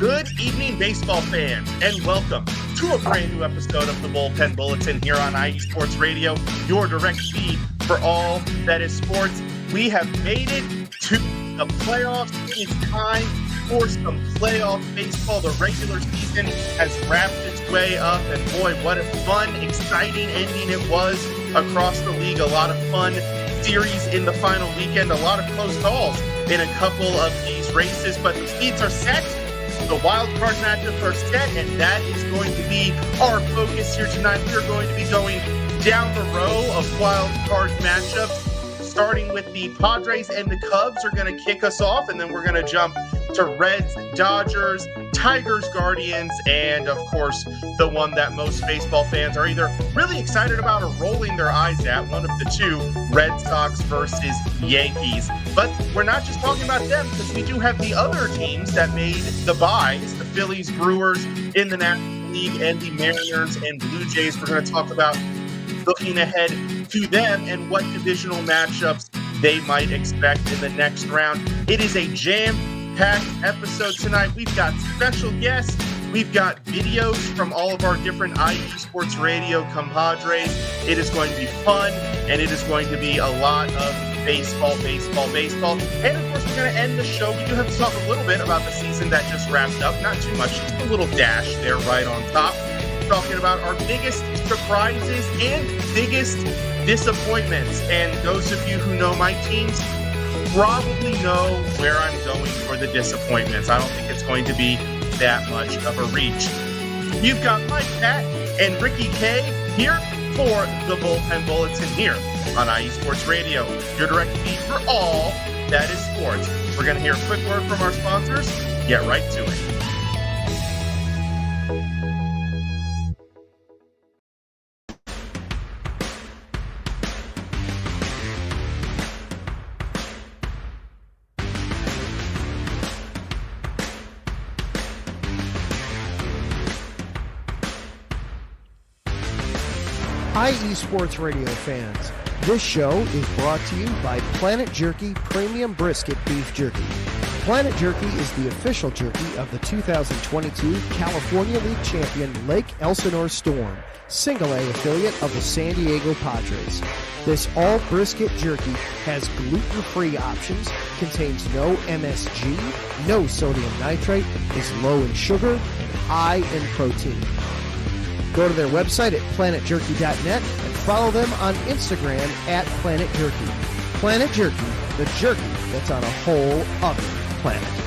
Good evening, baseball fans, and welcome to a brand new episode of the Bullpen Bulletin here on IE Sports Radio, your direct feed for all that is sports. We have made it to the playoffs. It's time for some playoff baseball. The regular season has wrapped its way up, and boy, what a fun, exciting ending it was across the league. A lot of fun series in the final weekend, a lot of close calls in a couple of these races, but the seeds are set. The wild card matchups are set, and that is going to be our focus here tonight. We're going to be going down the row of wild card matchups, starting with the Padres and the Cubs are going to kick us off, and then we're going to jump to Reds, Dodgers, Tigers, Guardians, and of course, the one that most baseball fans are either really excited about or rolling their eyes at, one of the two, Red Sox versus Yankees. But we're not just talking about them, because we do have the other teams that made the buys, the Phillies, Brewers in the National League, and the Mariners and Blue Jays. We're going to talk about looking ahead to them and what divisional matchups they might expect in the next round. It is a jam-packed episode tonight. We've got special guests. We've got videos from all of our different IE Sports Radio compadres. It is going to be fun, and it is going to be a lot of baseball. And of course, we're going to end the show. We do have to talk a little bit about the season that just wrapped up. Not too much, just a little dash there right on top. Talking about our biggest surprises and biggest disappointments. And those of you who know my teams probably know where I'm going for the disappointments. I don't think it's going to be that much of a reach. You've got Mike Patt and Ricky K here for the Bullpen Bulletin here on IE Sports Radio, your direct feed for all that is sports. We're going to hear a quick word from our sponsors. Get right to it. IE Sports Radio fans, this show is brought to you by Planet Jerky Premium Brisket Beef Jerky. Planet Jerky is the official jerky of the 2022 California League champion Lake Elsinore Storm, single-A affiliate of the San Diego Padres. This all-brisket jerky has gluten-free options, contains no MSG, no sodium nitrate, is low in sugar, and high in protein. Go to their website at planetjerky.net and follow them on Instagram at Planet Jerky. Planet Jerky, the jerky that's on a whole other planet.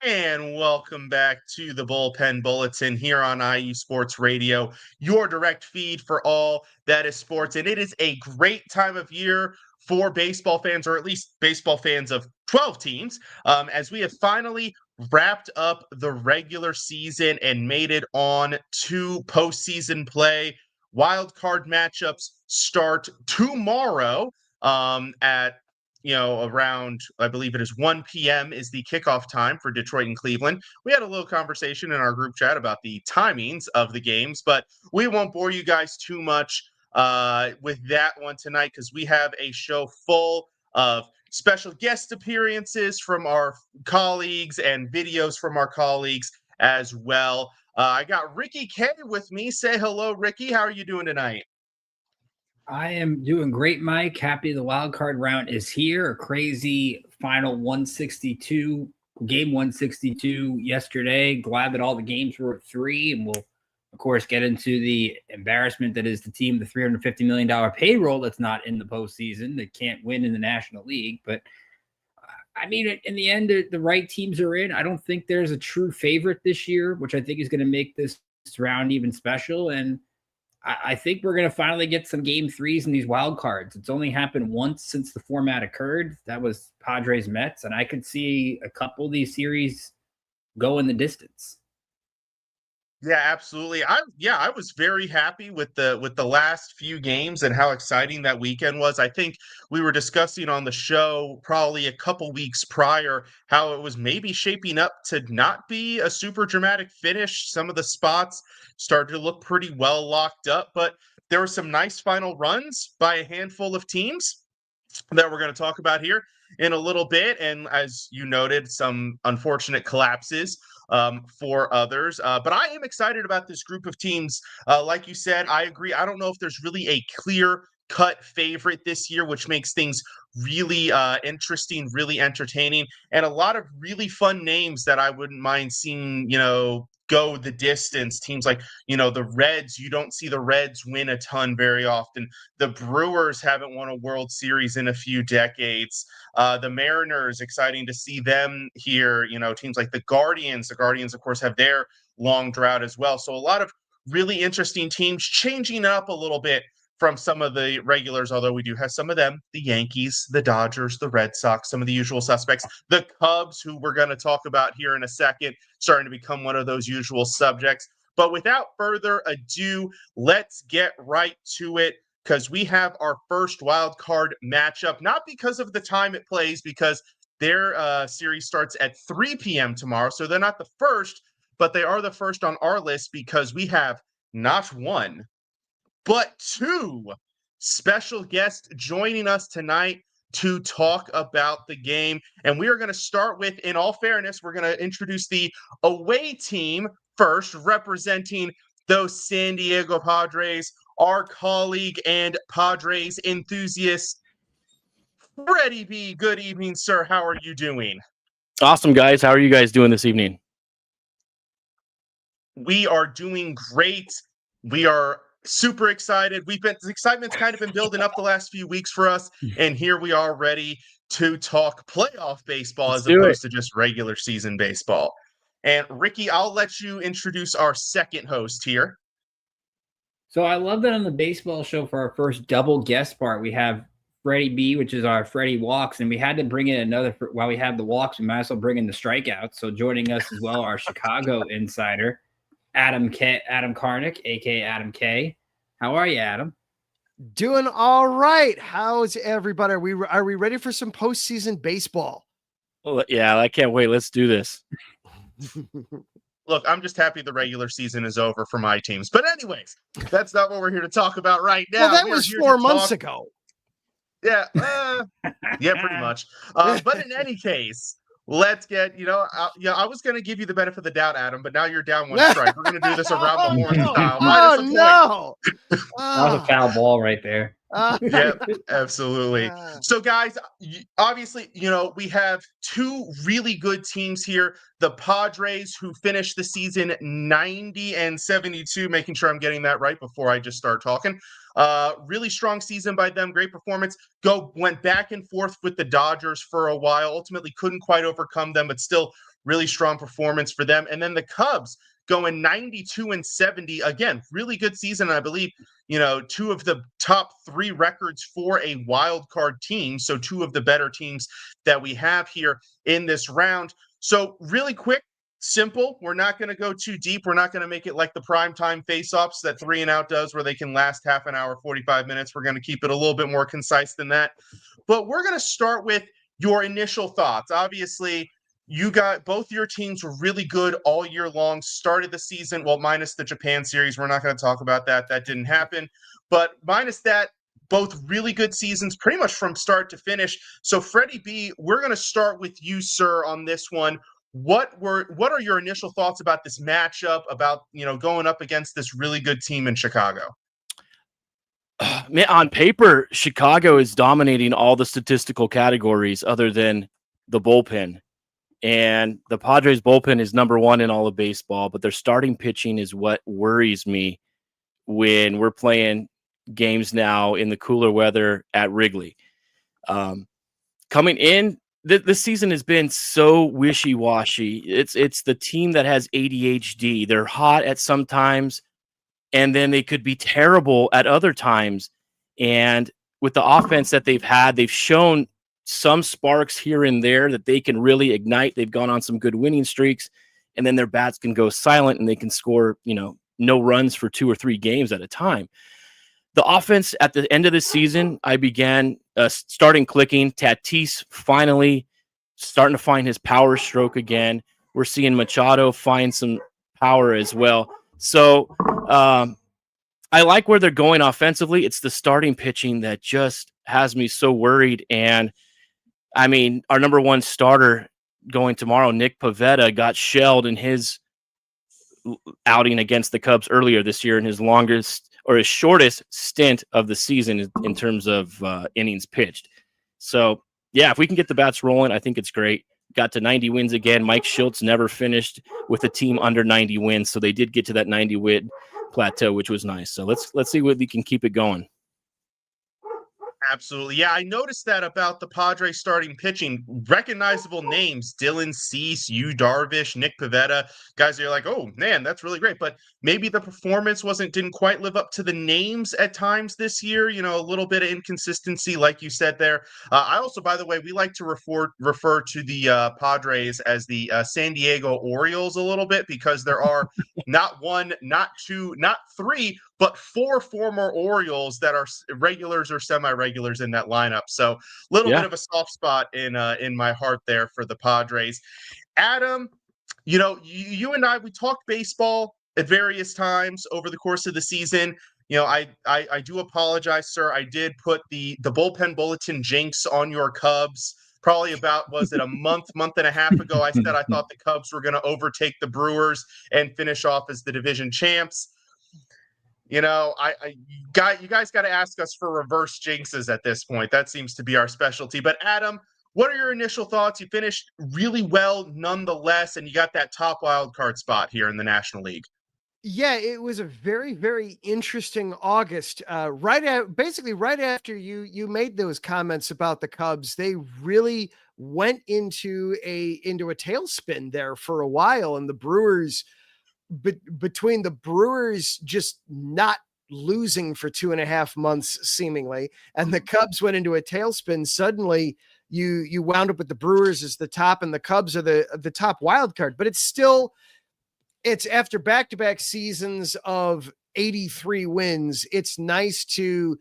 And welcome back to the Bullpen Bulletin here on IE Sports Radio, your direct feed for all that is sports. And it is a great time of year for baseball fans, or at least baseball fans of 12 teams, as we have finally wrapped up the regular season and made it on to postseason play. Wild card matchups start tomorrow at around, I believe it is 1 p.m. is the kickoff time for Detroit and Cleveland. We had a little conversation in our group chat about the timings of the games, but we won't bore you guys too much with that one tonight, because we have a show full of special guest appearances from our colleagues and videos from our colleagues as well. I got Ricky K with me. Say hello, Ricky. How are you doing tonight? I am doing great, Mike. Happy the wild card round is here. A crazy final 162, game 162 yesterday. Glad that all the games were at 3, and we'll, of course, get into the embarrassment that is the team, the $350 million payroll that's not in the postseason, that can't win in the National League. But, I mean, in the end, the right teams are in. I don't think there's a true favorite this year, which I think is going to make this round even special. And I think we're going to finally get some game threes in these wild cards. It's only happened once since the format occurred. That was Padres Mets, and I could see a couple of these series go in the distance. Yeah, absolutely. I was very happy with the last few games and how exciting that weekend was. I think we were discussing on the show probably a couple weeks prior how it was maybe shaping up to not be a super dramatic finish. Some of the spots started to look pretty well locked up, but there were some nice final runs by a handful of teams that we're going to talk about here in a little bit. And as you noted, some unfortunate collapses for others. But I am excited about this group of teams. Like you said, I agree. I don't know if there's really a clear cut favorite this year, which makes things really interesting, really entertaining, and a lot of really fun names that I wouldn't mind seeing, go the distance. Teams like, the Reds, you don't see the Reds win a ton very often. The Brewers haven't won a World Series in a few decades. The Mariners, exciting to see them here. Teams like the Guardians, of course, have their long drought as well. So a lot of really interesting teams changing up a little bit from some of the regulars, although we do have some of them, the Yankees, the Dodgers, the Red Sox, some of the usual suspects, the Cubs, who we're going to talk about here in a second, starting to become one of those usual subjects. But without further ado, let's get right to it, because we have our first wild card matchup, not because of the time it plays, because their series starts at 3 p.m. tomorrow. So they're not the first, but they are the first on our list because we have not one, but two special guests joining us tonight to talk about the game. And we are going to start with, in all fairness, we're going to introduce the away team first, representing those San Diego Padres, our colleague and Padres enthusiast, Freddie B. Good evening, sir. How are you doing? Awesome, guys. How are you guys doing this evening? We are doing great. We are super excited. The excitement's kind of been building up the last few weeks for us, and here we are ready to talk playoff baseball as opposed to just regular season baseball. And Ricky, I'll let you introduce our second host here. So I love that on the baseball show for our first double guest part, we have Freddie B, which is our Freddie Walks, and we had to bring in another. While we have the walks, we might as well bring in the strikeouts. So joining us as well, our Chicago insider, Adam Karnick, aka Adam K. How are you, Adam? Doing all right. How's everybody? Are we ready for some postseason baseball? Well, yeah, I can't wait. Let's do this. Look, I'm just happy the regular season is over for my teams. But anyways, that's not what we're here to talk about right now. Well, that was 4 months ago. Yeah, pretty much. But in any case, let's get, I was going to give you the benefit of the doubt, Adam, but now you're down one strike. We're going to do this around the horn style. Oh, no. That was a foul ball right there. Yep, absolutely. So, guys, obviously, we have two really good teams here. The Padres, who finished the season 90-72, making sure I'm getting that right before I just start talking. Really strong season by them. Great performance. Went back and forth with the Dodgers for a while. Ultimately couldn't quite overcome them, but still really strong performance for them. And then the Cubs going 92-70. Again, really good season. I believe, two of the top 3 records for a wild card team. So two of the better teams that we have here in this round. So really quick, simple. We're not going to go too deep. We're not going to make it like the primetime face-offs that 3 and Out does, where they can last half an hour, 45 minutes. We're going to keep it a little bit more concise than that. But we're going to start with your initial thoughts. Obviously, both your teams were really good all year long, started the season, well, minus the Japan series. We're not going to talk about that. That didn't happen. But minus that, both really good seasons, pretty much from start to finish. So, Freddie B, we're going to start with you, sir, on this one. What are your initial thoughts about this matchup, about, going up against this really good team in Chicago? Man, on paper, Chicago is dominating all the statistical categories other than the bullpen. And the Padres bullpen is number 1 in all of baseball, but their starting pitching is what worries me when we're playing games now in the cooler weather at Wrigley. Coming in, this season has been so wishy-washy. It's the team that has ADHD. They're hot at some times, and then they could be terrible at other times. And with the offense that they've had, they've shown some sparks here and there that they can really ignite. They've gone on some good winning streaks, and then their bats can go silent and they can score, no runs for 2 or 3 games at a time. The offense at the end of the season, I began starting clicking. Tatis finally starting to find his power stroke again. We're seeing Machado find some power as well. So I like where they're going offensively. It's the starting pitching that just has me so worried. And I mean, our number one starter going tomorrow, Nick Pivetta, got shelled in his outing against the Cubs earlier this year in his shortest stint of the season in terms of innings pitched. So yeah, if we can get the bats rolling, I think it's great. Got to 90 wins again. Mike Schultz never finished with a team under 90 wins, so they did get to that 90 win plateau, which was nice. So let's see what we can keep it going. Absolutely. Yeah, I noticed that about the Padres starting pitching. Recognizable names: Dylan Cease, Yu Darvish, Nick Pivetta. Guys, you're like, oh man, that's really great. But maybe the performance didn't quite live up to the names at times this year. A little bit of inconsistency, like you said there. I also, by the way, we like to refer to the Padres as the San Diego Orioles a little bit, because there are not one, not two, not three, but 4 former Orioles that are regulars or semi-regulars in that lineup. So a little bit of a soft spot in my heart there for the Padres. Adam, you and I, we talked baseball at various times over the course of the season. I do apologize, sir. I did put the Bullpen Bulletin jinx on your Cubs. Probably about, was it a month and a half ago? I said I thought the Cubs were going to overtake the Brewers and finish off as the division champs. You guys got to ask us for reverse jinxes at this point. That seems to be our specialty. But Adam, what are your initial thoughts? You finished really well nonetheless, and you got that top wild card spot here in the National League. Yeah, it was a very, very interesting August. Right after you made those comments about the Cubs, they really went into a tailspin there for a while, and the Brewers, between the Brewers just not losing for 2.5 months seemingly, and the Cubs went into a tailspin, suddenly you wound up with the Brewers as the top and the Cubs are the top wild card. But it's after back-to-back seasons of 83 wins. It's nice to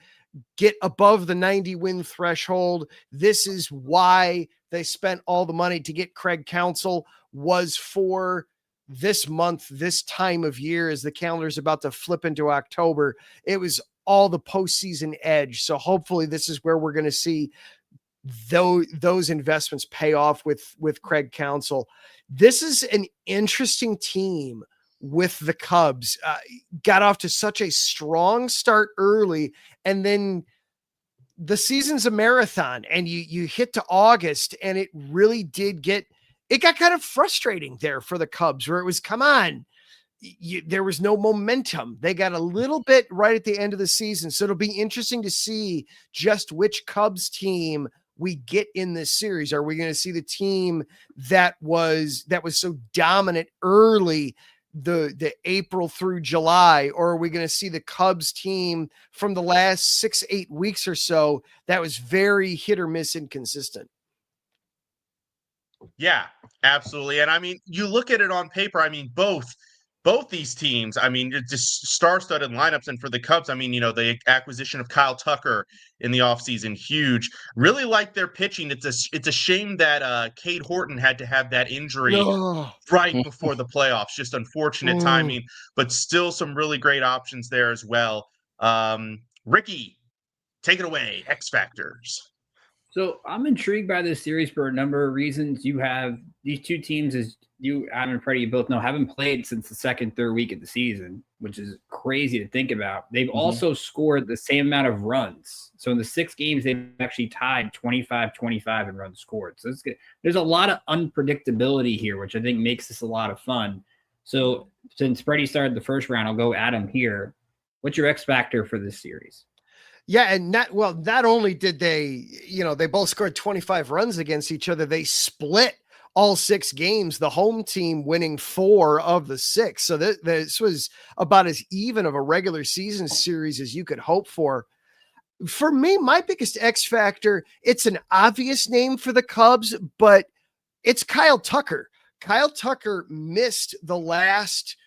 get above the 90 win threshold. This is why they spent all the money to get Craig Counsell, was for this month, this time of year, as the calendar is about to flip into October. It was all the postseason edge. So hopefully this is where we're going to see those investments pay off with Craig Counsell. This is an interesting team with the Cubs. Got off to such a strong start early, and then the season's a marathon, and you hit to August, and it really got kind of frustrating there for the Cubs, where it was, come on, there was no momentum. They got a little bit right at the end of the season. So it'll be interesting to see just which Cubs team we get in this series. Are we going to see the team that was so dominant early, the April through July, or are we going to see the Cubs team from the last 6-8 weeks or so that was very hit or miss inconsistent? Yeah, absolutely. And I mean, you look at it on paper, I mean, both these teams, I mean, just star-studded lineups. And for the Cubs, I mean, the acquisition of Kyle Tucker in the offseason, huge. Really like their pitching. It's a shame that Cade Horton had to have that injury right before the playoffs. Just unfortunate timing, but still some really great options there as well. Ricky, take it away. X Factors. So I'm intrigued by this series for a number of reasons. You have these two teams, as you, Adam and Freddie, you both know, haven't played since the second, third week of the season, which is crazy to think about. They've also scored the same amount of runs. So in the 6 games, they've actually tied 25-25 in runs scored. So it's good. There's a lot of unpredictability here, which I think makes this a lot of fun. So since Freddie started the first round, I'll go Adam here. What's your X factor for this series? Yeah, and not only did they both scored 25 runs against each other, they split all 6 games, the home team winning 4 of the 6. So this was about as even of a regular season series as you could hope for. For me, my biggest X factor, it's an obvious name for the Cubs, but it's Kyle Tucker. Kyle Tucker missed the last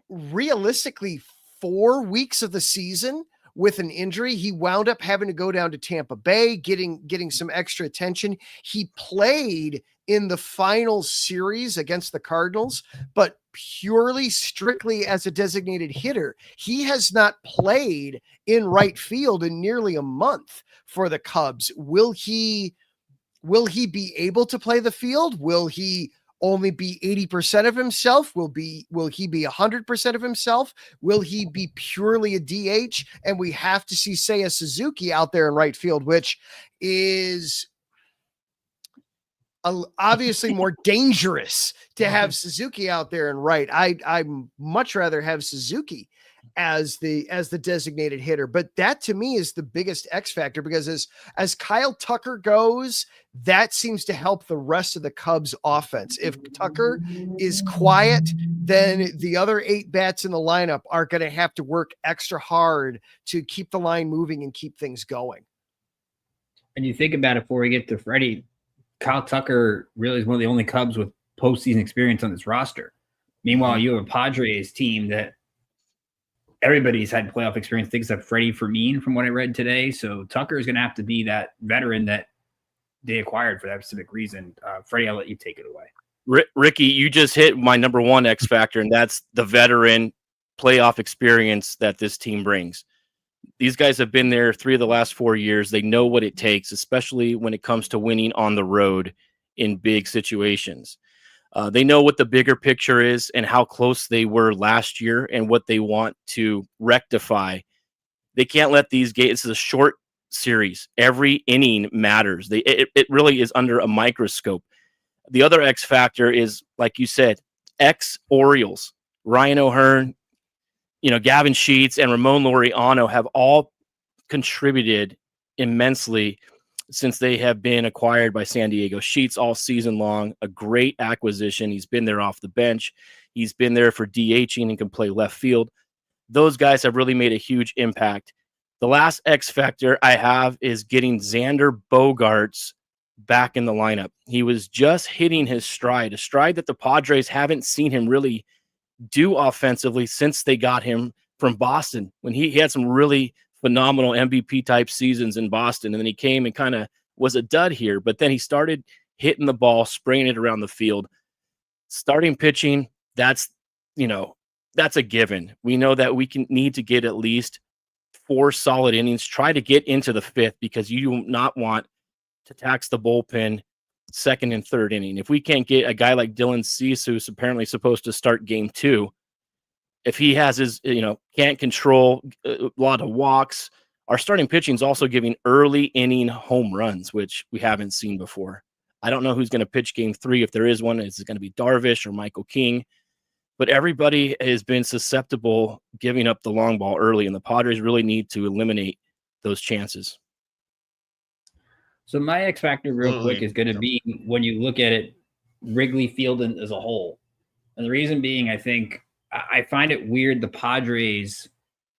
realistically 4 weeks of the season with an injury. He wound up having to go down to Tampa Bay, getting some extra attention. He played in the final series against the Cardinals, but purely strictly as a designated hitter. He has not played in right field in nearly a month for the Cubs. Will he be able to play the field? Will he only be 80% of himself? Will he be 100% of himself? Will he be purely a DH? And we have to see Seiya Suzuki out there in right field, which is obviously more dangerous to have Suzuki out there and right. I'd much rather have Suzuki as the designated hitter, but that to me is the biggest X factor, because as Kyle Tucker goes, that seems to help the rest of the Cubs offense. If Tucker is quiet, then the other 8 bats in the lineup are going to have to work extra hard to keep the line moving and keep things going. And you think about it, before we get to Freddie, Kyle Tucker really is one of the only Cubs with postseason experience on this roster. Meanwhile, you have a Padres team that everybody's had playoff experience, except Freddie Fermin, from what I read today. So Tucker is going to have to be that veteran that they acquired for that specific reason. Freddie, I'll let you take it away. Ricky, you just hit my number one X factor, and that's the veteran playoff experience that this team brings. These guys have been there 3 of the last 4 years. They know what it takes, especially when it comes to winning on the road in big situations. They know what the bigger picture is and how close they were last year and what they want to rectify. They can't let these games. It's a short series. Every inning matters. It really is under a microscope. The other X factor is, like you said, ex-Orioles. Ryan O'Hearn, Gavin Sheets and Ramon Laureano have all contributed immensely since they have been acquired by San Diego. Sheets all season long, a great acquisition. He's been there off the bench. He's been there for DHing and can play left field. Those guys have really made a huge impact. The last X factor I have is getting Xander Bogaerts back in the lineup. He was just hitting his stride, a stride that the Padres haven't seen him really do offensively since they got him from Boston, when he had some really phenomenal MVP type seasons in Boston. And then he came and kind of was a dud here, but then he started hitting the ball, spraying it around the field. Starting pitching, that's a given. We know that we need to get at least 4 solid innings, try to get into the 5th, because you do not want to tax the bullpen 2nd and 3rd inning. If we can't get a guy like Dylan Cease, who's apparently supposed to start game 2, if he has his, can't control a lot of walks, our starting pitching is also giving early inning home runs, which we haven't seen before. I don't know who's going to pitch game 3. If there is one, is it going to be Darvish or Michael King? But everybody has been susceptible giving up the long ball early, and the Padres really need to eliminate those chances. So my X factor real quick is going to be, when you look at it, Wrigley Field as a whole. And the reason being, I find it weird the Padres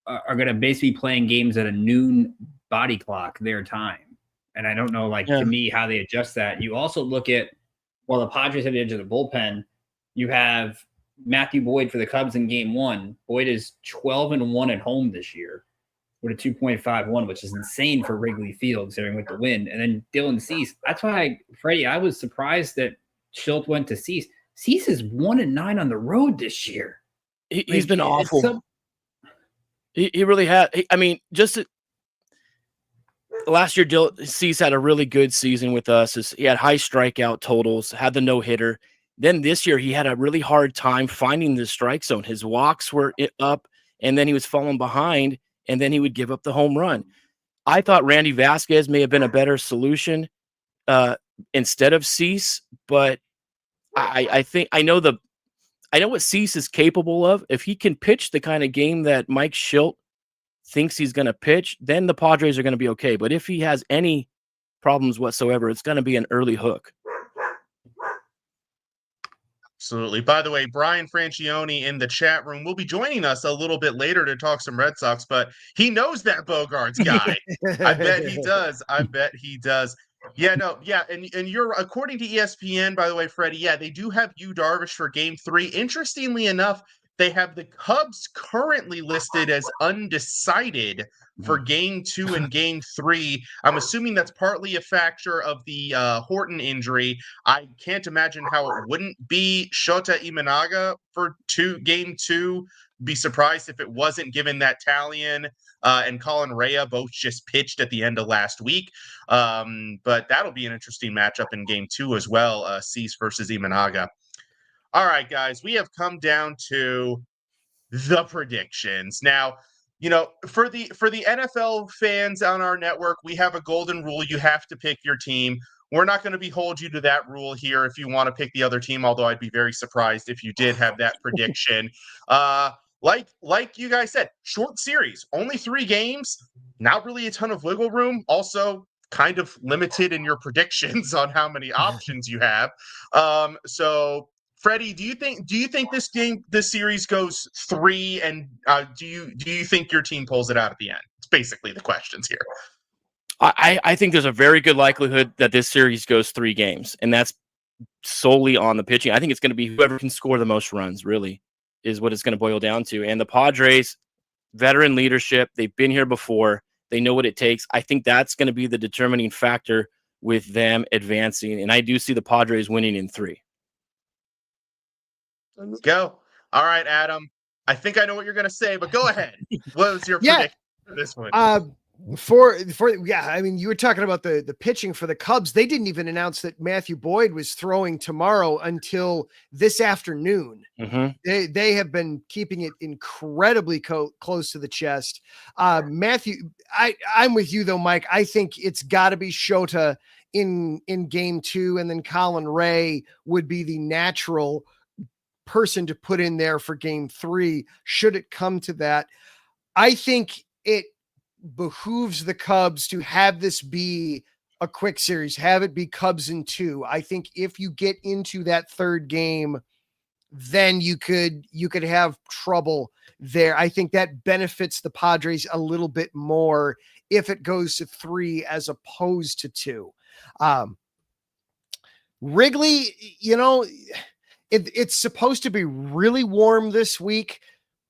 are going to basically be playing games at a noon body clock their time. And I don't know, to me, how they adjust that. You also look at, while the Padres have the edge of the bullpen, you have Matthew Boyd for the Cubs in game 1. Boyd is 12-1 at home this year with a 2.51, which is insane for Wrigley Field, considering with the win. And then Dylan Cease. That's why, Freddie, I was surprised that Schilt went to Cease. Cease is 1-9 on the road this year. He's been awful. He really had. Last year, Cease had a really good season with us. He had high strikeout totals, had the no-hitter. Then this year, he had a really hard time finding the strike zone. His walks were up, and then he was falling behind, and then he would give up the home run. I thought Randy Vasquez may have been a better solution instead of Cease, but I think I know what Cease is capable of. If he can pitch the kind of game that Mike Schilt thinks he's going to pitch, then the Padres are going to be okay. But if he has any problems whatsoever, it's going to be an early hook. Absolutely. By the way, Brian Francione in the chat room will be joining us a little bit later to talk some Red Sox, but he knows that Bogarts guy. I bet he does. I bet he does. Yeah, no, yeah, and you're according to ESPN, by the way, Freddie. Yeah, they do have Yu Darvish for Game 3. Interestingly enough, they have the Cubs currently listed as undecided for Game 2 and Game 3. I'm assuming that's partly a factor of the Horton injury. I can't imagine how it wouldn't be Shota Imanaga for Game 2. Be surprised if it wasn't, given that Talion and Colin Rea both just pitched at the end of last week. But that'll be an interesting matchup in Game 2 as well, Cease versus Imanaga. All right, guys, we have come down to the predictions. Now, for the NFL fans on our network, we have a golden rule. You have to pick your team. We're not going to hold you to that rule here if you want to pick the other team, although I'd be very surprised if you did have that prediction. Like you guys said, short series, only 3 games, not really a ton of wiggle room. Also, kind of limited in your predictions on how many options you have. So Freddie, do you think this series goes 3, and do you think your team pulls it out at the end? It's basically the questions here. I think there's a very good likelihood that this series goes 3 games, and that's solely on the pitching. I think it's going to be whoever can score the most runs, really, is what it's going to boil down to. And the Padres, veteran leadership, they've been here before. They know what it takes. I think that's going to be the determining factor with them advancing, and I do see the Padres winning in 3. Let's go. All right, Adam. I think I know what you're going to say, but go ahead. What was your prediction for this one? I mean, you were talking about the pitching for the Cubs. They didn't even announce that Matthew Boyd was throwing tomorrow until this afternoon. Mm-hmm. They have been keeping it incredibly close to the chest. Matthew, I'm with you though, Mike. I think it's got to be Shota in Game 2, and then Colin Rea would be the natural person to put in there for Game 3 should it come to that. I think it behooves the Cubs to have this be a quick series, have it be Cubs in 2. I think if you get into that 3rd game, then you could have trouble there. I think that benefits the Padres a little bit more if it goes to 3 as opposed to 2. Wrigley, it's supposed to be really warm this week.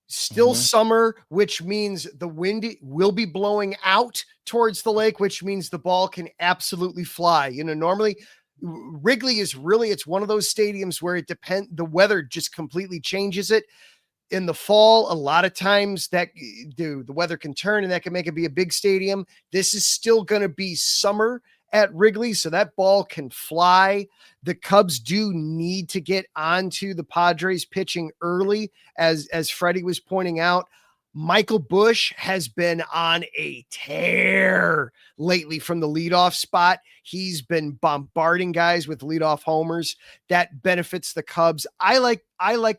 Still summer, which means the wind will be blowing out towards the lake, which means the ball can absolutely fly. Normally Wrigley is it's one of those stadiums where the weather just completely changes it. In the fall, a lot of times that the weather can turn and that can make it be a big stadium. This is still going to be summer at Wrigley, so that ball can fly. The Cubs do need to get onto the Padres pitching early, as Freddie was pointing out. Michael Busch has been on a tear lately from the leadoff spot. He's been bombarding guys with leadoff homers. That benefits the Cubs. I like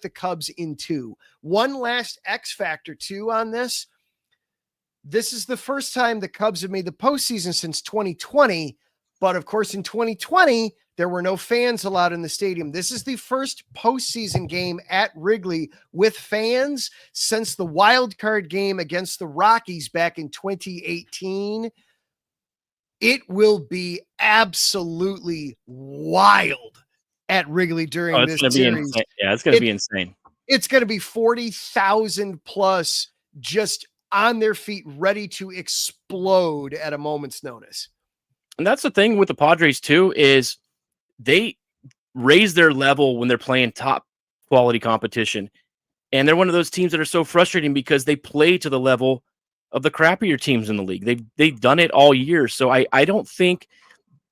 the Cubs in 2. One last X factor too on this. This is the first time the Cubs have made the postseason since 2020. But of course, in 2020, there were no fans allowed in the stadium. This is the first postseason game at Wrigley with fans since the wild card game against the Rockies back in 2018. It will be absolutely wild at Wrigley during this series. Yeah, it's going to be insane. It's going to be 40,000 plus just on their feet, ready to explode at a moment's notice. And that's the thing with the Padres too, is they raise their level when they're playing top quality competition. And they're one of those teams that are so frustrating because they play to the level of the crappier teams in the league. They've done it all year. So I don't think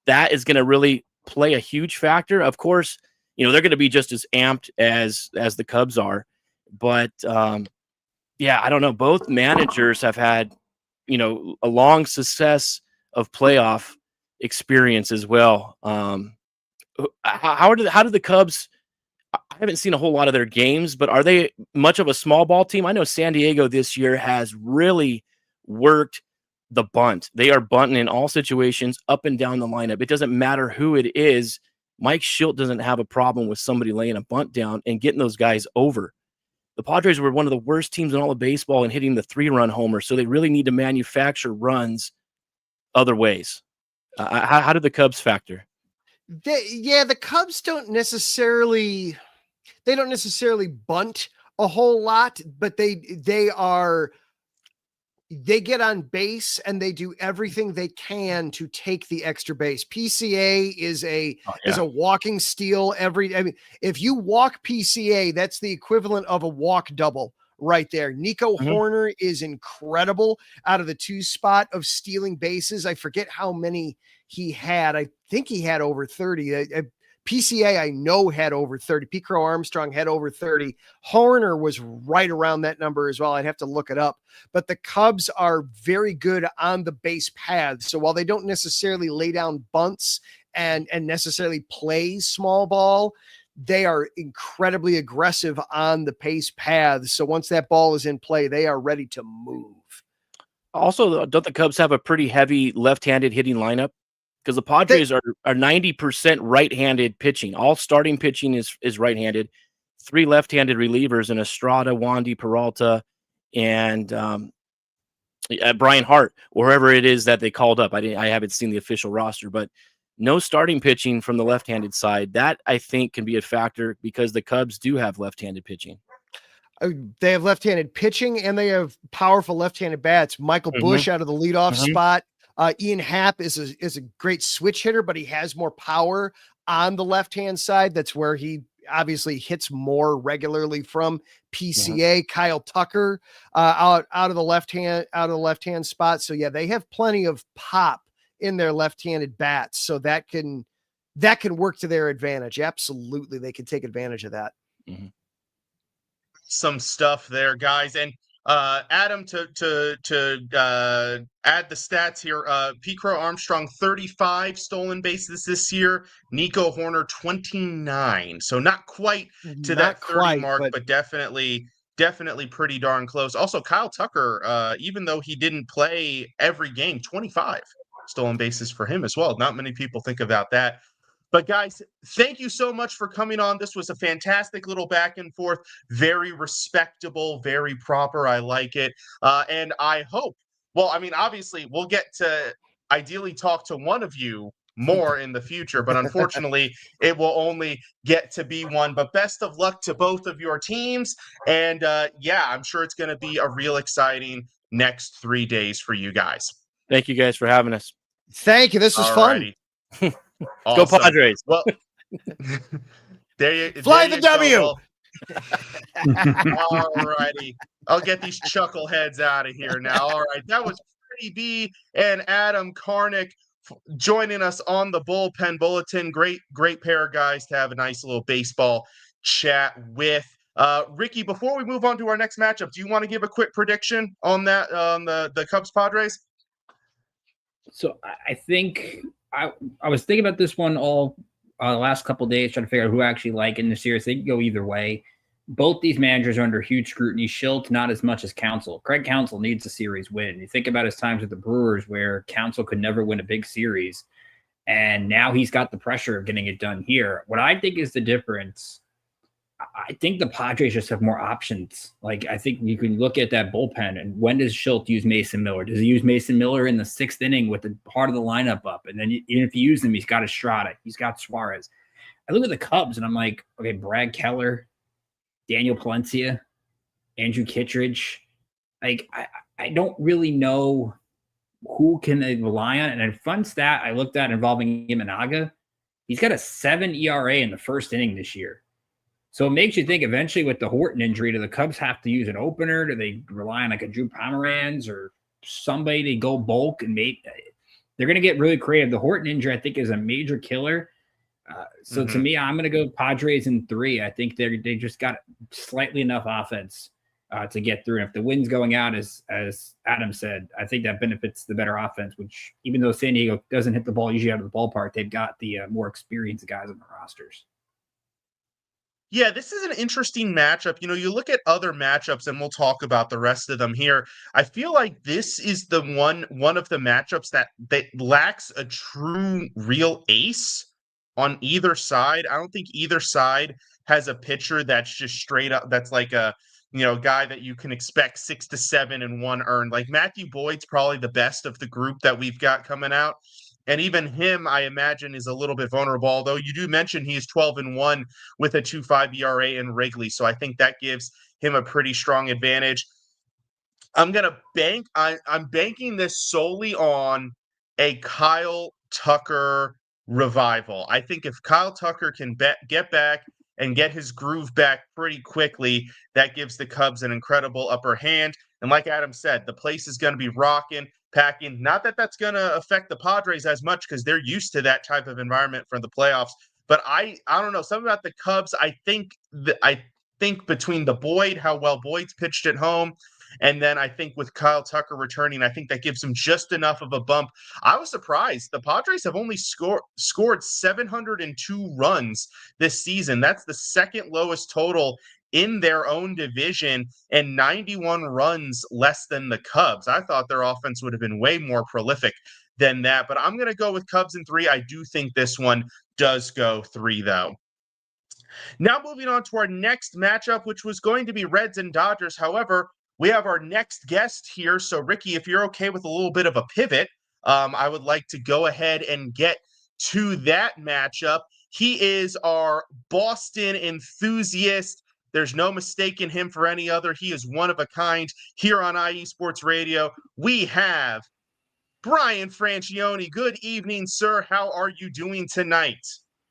that is going to really play a huge factor. Of course, they're going to be just as amped as the Cubs are. But yeah, I don't know. Both managers have had, a long success of playoff experience as well. How did the Cubs? I haven't seen a whole lot of their games, but are they much of a small ball team? I know San Diego this year has really worked the bunt. They are bunting in all situations up and down the lineup. It doesn't matter who it is. Mike Schilt doesn't have a problem with somebody laying a bunt down and getting those guys over. The Padres were one of the worst teams in all of baseball in hitting the 3-run homer, so they really need to manufacture runs other ways. How did the Cubs factor? The Cubs don't necessarily bunt a whole lot, but they get on base and they do everything they can to take the extra base. PCA is a walking steal. If you walk PCA, that's the equivalent of a walk double right there. Nico Horner is incredible out of the 2 spot of stealing bases. I forget how many he had. I think he had over 30. PCA, I know, had over 30. Pete Crow Armstrong had over 30. Horner was right around that number as well. I'd have to look it up. But the Cubs are very good on the base paths. So while they don't necessarily lay down bunts and necessarily play small ball, they are incredibly aggressive on the base paths. So once that ball is in play, they are ready to move. Also, don't the Cubs have a pretty heavy left-handed hitting lineup? Because the Padres are 90% right-handed pitching. All starting pitching is right-handed. 3 left-handed relievers in Estrada, Wandy, Peralta, and Brian Hart, wherever it is that they called up. I haven't seen the official roster, but no starting pitching from the left-handed side. That, I think, can be a factor because the Cubs do have left-handed pitching. They have left-handed pitching, and they have powerful left-handed bats. Michael Busch out of the leadoff spot. Ian Happ is a great switch hitter, but he has more power on the left-hand side. That's where he obviously hits more regularly from PCA. Kyle Tucker out of the left-hand spot. So yeah, they have plenty of pop in their left-handed bats. So that can work to their advantage. Absolutely. They can take advantage of that. Some stuff there, guys. And Adam, to add the stats here, Pete Crow Armstrong 35 stolen bases this year, Nico Horner 29, so not quite to that 30 mark, but definitely pretty darn close. Also, Kyle Tucker, even though he didn't play every game, 25 stolen bases for him as well. Not many people think about that. But guys, thank you so much for coming on. This was a fantastic little back and forth, very respectable, very proper. I like it. And I hope, obviously we'll get to ideally talk to one of you more in the future, but unfortunately it will only get to be one. But best of luck to both of your teams. And I'm sure it's going to be a real exciting next 3 days for you guys. Thank you guys for having us. Thank you. This was fun. Awesome. Go Padres. Well, Fly the W. All righty. I'll get these chuckleheads out of here now. All right. That was Freddie B and Adam Karnick joining us on the Bullpen Bulletin. Great pair of guys to have a nice little baseball chat with. Ricky, before we move on to our next matchup, do you want to give a quick prediction on that, on the Cubs Padres? So I think I was thinking about this one all the last couple of days, trying to figure out who I actually like in the series. They can go either way. Both these managers are under huge scrutiny. Schilt, not as much as Counsell. Craig Counsell needs a series win. You think about his times with the Brewers where Counsell could never win a big series, and now he's got the pressure of getting it done here. What I think is the difference, I think the Padres just have more options. Like, I think you can look at that bullpen, and when does Schilt use Mason Miller? Does he use Mason Miller in the 6th inning with the part of the lineup up? And then even if you use him, he's got Estrada, he's got Suarez. I look at the Cubs and I'm like, okay, Brad Keller, Daniel Palencia, Andrew Kittredge. Like, I don't really know who can they rely on. And a fun stat I looked at involving Imanaga, he's got a 7 ERA in the 1st inning this year. So it makes you think eventually with the Horton injury, do the Cubs have to use an opener? Do they rely on like a Drew Pomeranz or somebody to go bulk and they're going to get really creative. The Horton injury, I think, is a major killer. To me, I'm going to go Padres in 3. I think they just got slightly enough offense to get through. And if the wind's going out, as Adam said, I think that benefits the better offense, which even though San Diego doesn't hit the ball usually out of the ballpark, they've got the more experienced guys on the rosters. Yeah, this is an interesting matchup. You know, you look at other matchups, and we'll talk about the rest of them here. I feel like this is the one of the matchups that lacks a true real ace. on either side. I don't think either side has a pitcher that's just straight up, that's like a, guy that you can expect 6 to 7 and 1 earned. Like Matthew Boyd's probably the best of the group that we've got coming out. And even him, I imagine, is a little bit vulnerable. Although you do mention he is 12 and 1 with a 2.5 ERA in Wrigley. So I think that gives him a pretty strong advantage. I'm banking this solely on a Kyle Tucker revival. I think if Kyle Tucker can get back and get his groove back pretty quickly, that gives the Cubs an incredible upper hand. And like Adam said, the place is going to be rocking, packing. Not that that's going to affect the Padres as much because they're used to that type of environment for the playoffs. But I don't know, something about the Cubs. I think between how well Boyd's pitched at home, and then I think with Kyle Tucker returning, I think that gives him just enough of a bump. I was surprised. The Padres have only scored 702 runs this season. That's the second lowest total in their own division, and 91 runs less than the Cubs. I thought their offense would have been way more prolific than that, but I'm going to go with Cubs in 3. I do think this one does go 3, though. Now moving on to our next matchup, which was going to be Reds and Dodgers. However, we have our next guest here. So, Ricky, if you're okay with a little bit of a pivot, I would like to go ahead and get to that matchup. He is our Boston enthusiast. There's no mistaking him for any other. He is one of a kind here on IE Sports Radio. We have Brian Francione. Good evening, sir. How are you doing tonight?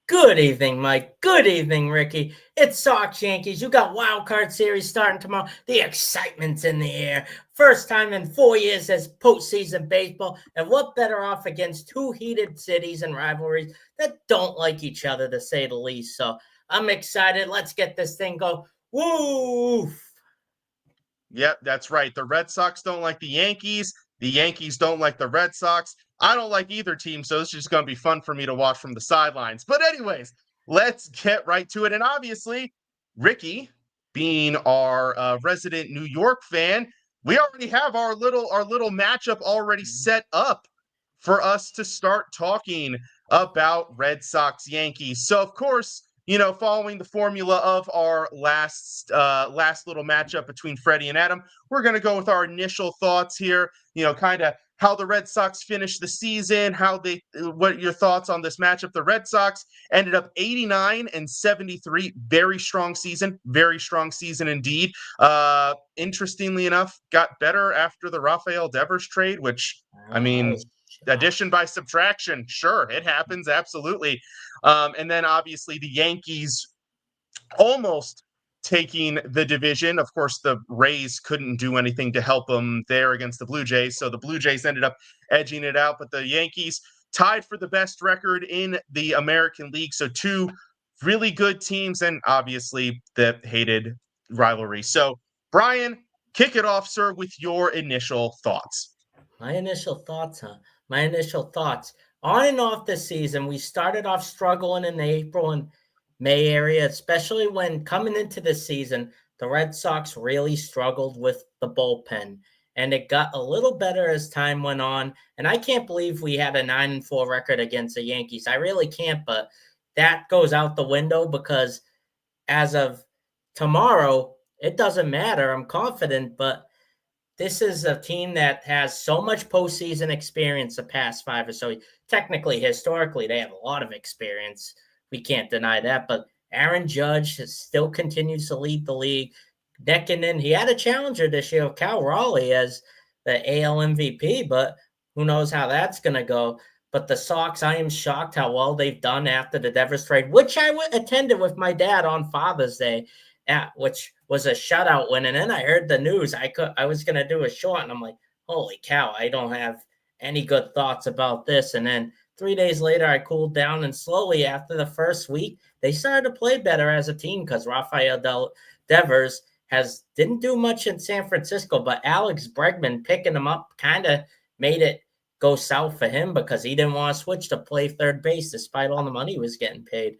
Good evening, Mike. Good evening, Ricky. It's Sox Yankees. You got Wild Card Series starting tomorrow. The excitement's in the air. First time in 4 years as postseason baseball. And what better off against two heated cities and rivalries that don't like each other, to say the least. So I'm excited. Let's get this thing going. Woo! Yep, that's right. The Red Sox don't like the Yankees. The Yankees don't like the Red Sox. I don't like either team, so it's just going to be fun for me to watch from the sidelines. But anyways, let's get right to it. And obviously, Ricky, being our resident New York fan, we already have our little matchup already set up for us to start talking about Red Sox Yankees. So, of course, following the formula of our last little matchup between Freddie and Adam, we're going to go with our initial thoughts here, kind of how the Red Sox finished the season, what your thoughts on this matchup. The Red Sox ended up 89 and 73. Very strong season indeed. Interestingly enough, got better after the Rafael Devers trade, which, I mean, addition by subtraction. Sure, it happens. Absolutely. And then obviously the Yankees almost taking the division. Of course, the Rays couldn't do anything to help them there against the Blue Jays. So the Blue Jays ended up edging it out, but the Yankees tied for the best record in the American League. So two really good teams and obviously the hated rivalry. So Brian, kick it off, sir, with your initial thoughts. My initial thoughts. On and off the season, we started off struggling in the April and May area, especially when coming into the season, the Red Sox really struggled with the bullpen. And it got a little better as time went on. And I can't believe we had a 9-4 record against the Yankees. I really can't, but that goes out the window because as of tomorrow, it doesn't matter. I'm confident, but this is a team that has so much postseason experience the past 5 or so. Technically, historically, they have a lot of experience. We can't deny that. But Aaron Judge still continues to lead the league. Necking in, he had a challenger this year, Cal Raleigh, as the AL MVP, but who knows how that's going to go. But the Sox, I am shocked how well they've done after the Devers trade, which I attended with my dad on Father's Day, which was a shutout win. And then I heard the news. I was going to do a short, and I'm like, holy cow, I don't have any good thoughts about this. And then 3 days later, I cooled down, and slowly after the first week, they started to play better as a team because Rafael Devers didn't do much in San Francisco, but Alex Bregman picking him up kind of made it go south for him because he didn't want to switch to play third base despite all the money he was getting paid.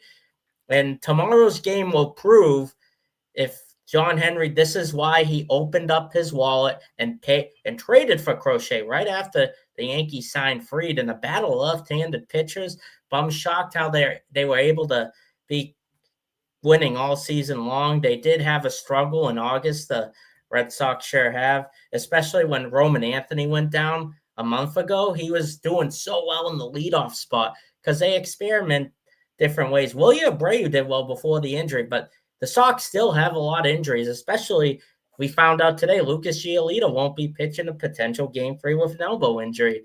And tomorrow's game will prove if John Henry, this is why he opened up his wallet and traded for Crochet right after the Yankees signed Fried in a battle of left-handed pitchers. but I'm shocked how they were able to be winning all season long. They did have a struggle in August. The Red Sox sure have, especially when Roman Anthony went down a month ago. He was doing so well in the leadoff spot because they experiment different ways. William Abreu did well before the injury, but the Sox still have a lot of injuries, especially we found out today Lucas Giolito won't be pitching a potential game 3 with an elbow injury.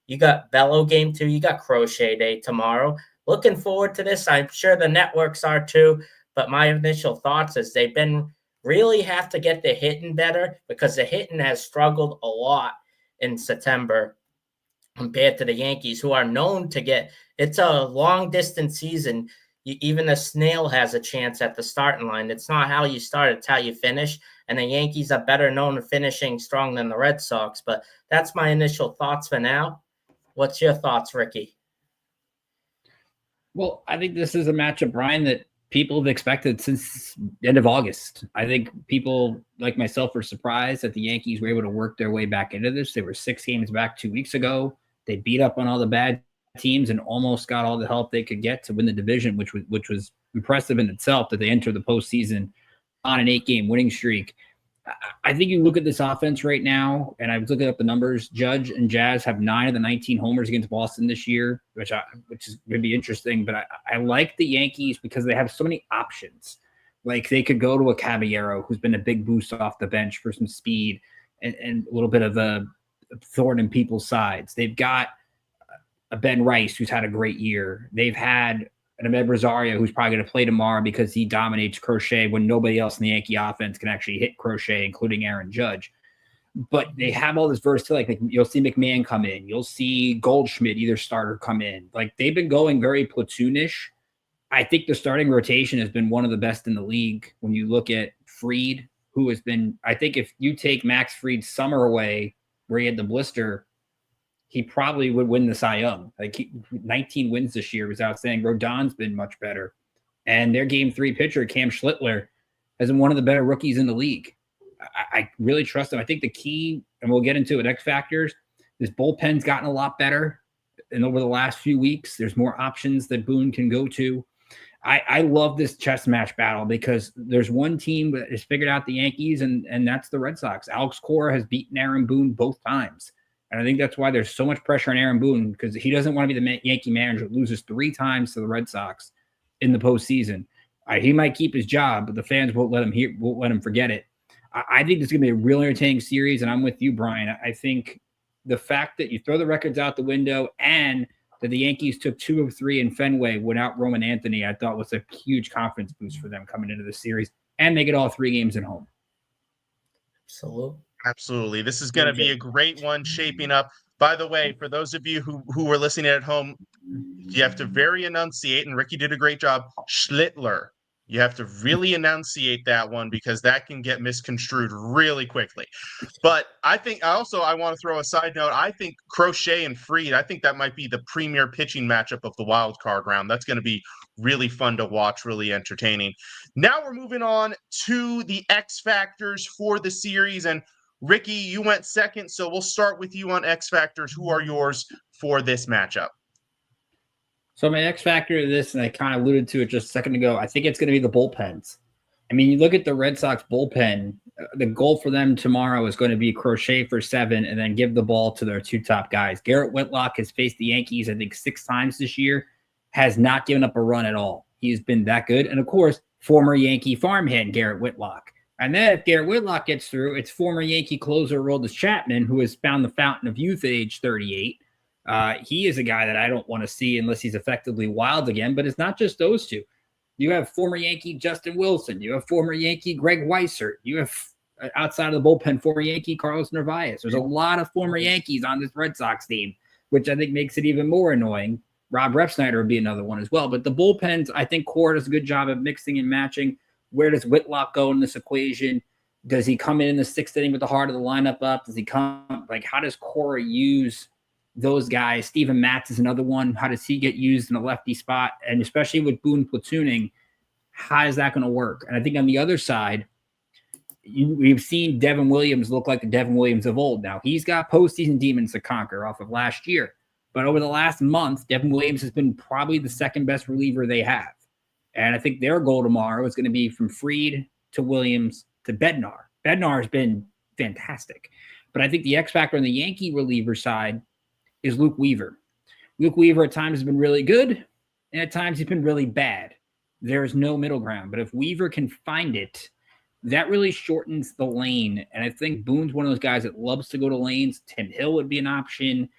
You got Bello game 2. You got Crochet Day tomorrow. Looking forward to this. I'm sure the networks are too. But my initial thoughts is they've been really have to get the hitting better because the hitting has struggled a lot in September compared to the Yankees, who are known to get – it's a long-distance season. Even a snail has a chance at the starting line. It's not how you start, it's how you finish. And the Yankees are better known for finishing strong than the Red Sox. But that's my initial thoughts for now. What's your thoughts, Ricky? Well, I think this is a matchup, Brian, that people have expected since the end of August. I think people like myself were surprised that the Yankees were able to work their way back into this. They were 6 games back 2 weeks ago. They beat up on all the bad teams and almost got all the help they could get to win the division, which was impressive in itself that they entered the postseason on an 8-game winning streak. I think you look at this offense right now, and I was looking up the numbers. Judge and Jazz have 9 of the 19 homers against Boston this year, which is going to be interesting. But I like the Yankees because they have so many options. Like they could go to a Caballero, who's been a big boost off the bench for some speed and a little bit of a thorn in people's sides. They've got a Ben Rice, who's had a great year. They've had an Ahmed Rosario, who's probably going to play tomorrow because he dominates Crochet when nobody else in the Yankee offense can actually hit Crochet, including Aaron Judge. But they have all this versatility. Like you'll see McMahon come in. You'll see Goldschmidt, either starter, come in. Like they've been going very platoonish. I think the starting rotation has been one of the best in the league. When you look at Fried, who has been, I think if you take Max Fried's summer away where he had the blister, he probably would win the Cy Young. 19 wins this year was outstanding. Rodon's been much better. And their game 3 pitcher, Cam Schlittler, has been one of the better rookies in the league. I really trust him. I think the key, and we'll get into it, X factors, this bullpen's gotten a lot better. And over the last few weeks, there's more options that Boone can go to. I love this chess match battle because there's one team that has figured out the Yankees, and that's the Red Sox. Alex Cora has beaten Aaron Boone both times. And I think that's why there's so much pressure on Aaron Boone, because he doesn't want to be the Yankee manager that loses 3 times to the Red Sox in the postseason. He might keep his job, but the fans won't let him forget it. I think this is going to be a really entertaining series, and I'm with you, Brian. I think the fact that you throw the records out the window and that the Yankees took 2 of 3 in Fenway without Roman Anthony, I thought was a huge confidence boost for them coming into the series, and they get all 3 games at home. Absolutely. This is going to be a great one shaping up. By the way, for those of you who are listening at home, you have to very enunciate, and Ricky did a great job, Schlittler. You have to really enunciate that one because that can get misconstrued really quickly. But I want to throw a side note. I think Crochet and Fried, I think that might be the premier pitching matchup of the wild card round. That's going to be really fun to watch, really entertaining. Now we're moving on to the X factors for the series. And Ricky, you went second, so we'll start with you on X factors. Who are yours for this matchup? So my X factor to this, and I kind of alluded to it just a second ago, I think it's going to be the bullpens. I mean, you look at the Red Sox bullpen, the goal for them tomorrow is going to be Crochet for 7 and then give the ball to their 2 top guys. Garrett Whitlock has faced the Yankees, I think, 6 times this year, has not given up a run at all. He's been that good. And, of course, former Yankee farmhand Garrett Whitlock. And then if Garrett Whitlock gets through, it's former Yankee closer Aroldis Chapman, who has found the fountain of youth at age 38. He is a guy that I don't want to see unless he's effectively wild again, but it's not just those 2. You have former Yankee Justin Wilson. You have former Yankee Greg Weissert. You have, outside of the bullpen, former Yankee Carlos Narvaez. There's a lot of former Yankees on this Red Sox team, which I think makes it even more annoying. Rob Refsnyder would be another one as well. But the bullpens, I think Cora does a good job of mixing and matching. Where does Whitlock go in this equation? Does he come in the 6th inning with the heart of the lineup up? Does he come, how does Cora use those guys? Steven Matz is another one. How does he get used in a lefty spot? And especially with Boone platooning, how is that going to work? And I think on the other side, we've seen Devin Williams look like the Devin Williams of old. Now, he's got postseason demons to conquer off of last year. But over the last month, Devin Williams has been probably the second best reliever they have. And I think their goal tomorrow is going to be from Fried to Williams to Bednar. Bednar has been fantastic. But I think the X factor on the Yankee reliever side is Luke Weaver. Luke Weaver at times has been really good, and at times he's been really bad. There is no middle ground. But if Weaver can find it, that really shortens the lane. And I think Boone's one of those guys that loves to go to lanes. Tim Hill would be an option.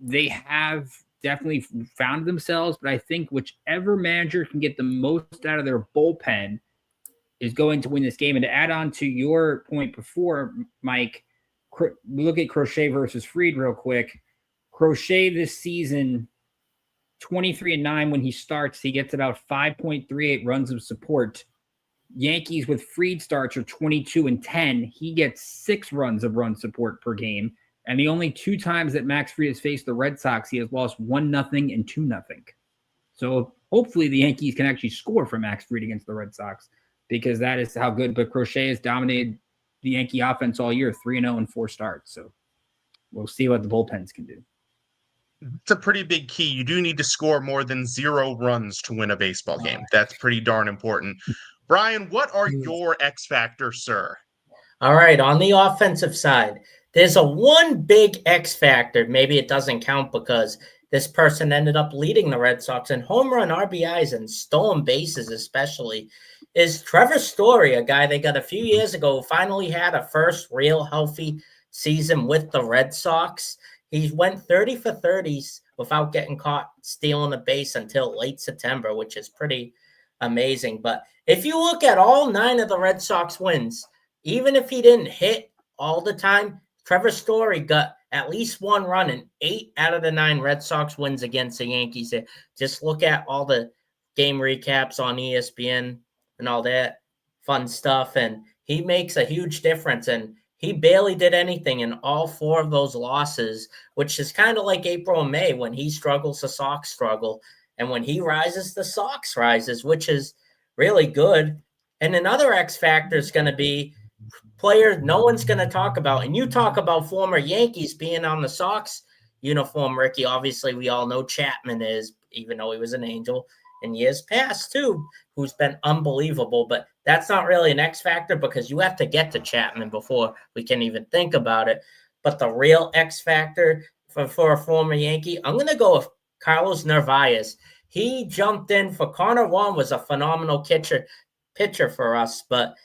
They have definitely found themselves, but I think whichever manager can get the most out of their bullpen is going to win this game. And to add on to your point before, Mike, look at Crochet versus Fried real quick. Crochet this season, 23-9 when he starts. He gets about 5.38 runs of support. Yankees with Fried starts are 22-10. He gets 6 runs of run support per game. And the only 2 times that Max Fried has faced the Red Sox, he has lost 1-0 and 2-0. So hopefully the Yankees can actually score for Max Fried against the Red Sox, because that is how good. But Crochet has dominated the Yankee offense all year, 3-0 and 4 starts. So we'll see what the bullpens can do. It's a pretty big key. You do need to score more than 0 runs to win a baseball game. That's pretty darn important. Brian, what are your X factors, sir? All right, on the offensive side, there's a one big X factor. Maybe it doesn't count because this person ended up leading the Red Sox in home run RBIs and stolen bases, especially, is Trevor Story, a guy they got a few years ago who finally had a first real healthy season with the Red Sox. He went 30 for 30s without getting caught stealing a base until late September, which is pretty amazing. But if you look at all 9 of the Red Sox wins, even if he didn't hit all the time, Trevor Story got at least 1 run in 8 out of the 9 Red Sox wins against the Yankees. Just look at all the game recaps on ESPN and all that fun stuff, and he makes a huge difference. And he barely did anything in all 4 of those losses, which is kind of like April and May. When he struggles, the Sox struggle. And when he rises, the Sox rises, which is really good. And another X factor is going to be player no one's going to talk about. And you talk about former Yankees being on the Sox uniform, Ricky. Obviously, we all know Chapman is, even though he was an Angel in years past too, who's been unbelievable. But that's not really an X factor because you have to get to Chapman before we can even think about it. But the real X factor for a former Yankee, I'm going to go with Carlos Narvaez. He jumped in for Connor Wong, was a phenomenal pitcher for us, but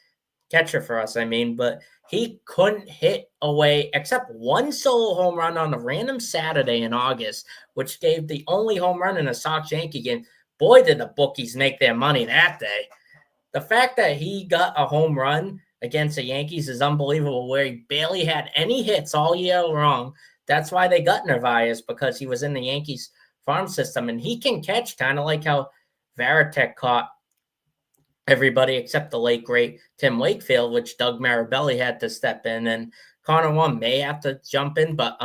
he couldn't hit away except 1 solo home run on a random Saturday in August, which gave the only home run in a Sox-Yankee game. Boy, did the bookies make their money that day. The fact that he got a home run against the Yankees is unbelievable, where he barely had any hits all year long. That's why they got Narvaez, because he was in the Yankees farm system, and he can catch, kind of like how Varitek caught everybody except the late, great Tim Wakefield, which Doug Marabelli had to step in, and Connor Wong may have to jump in, but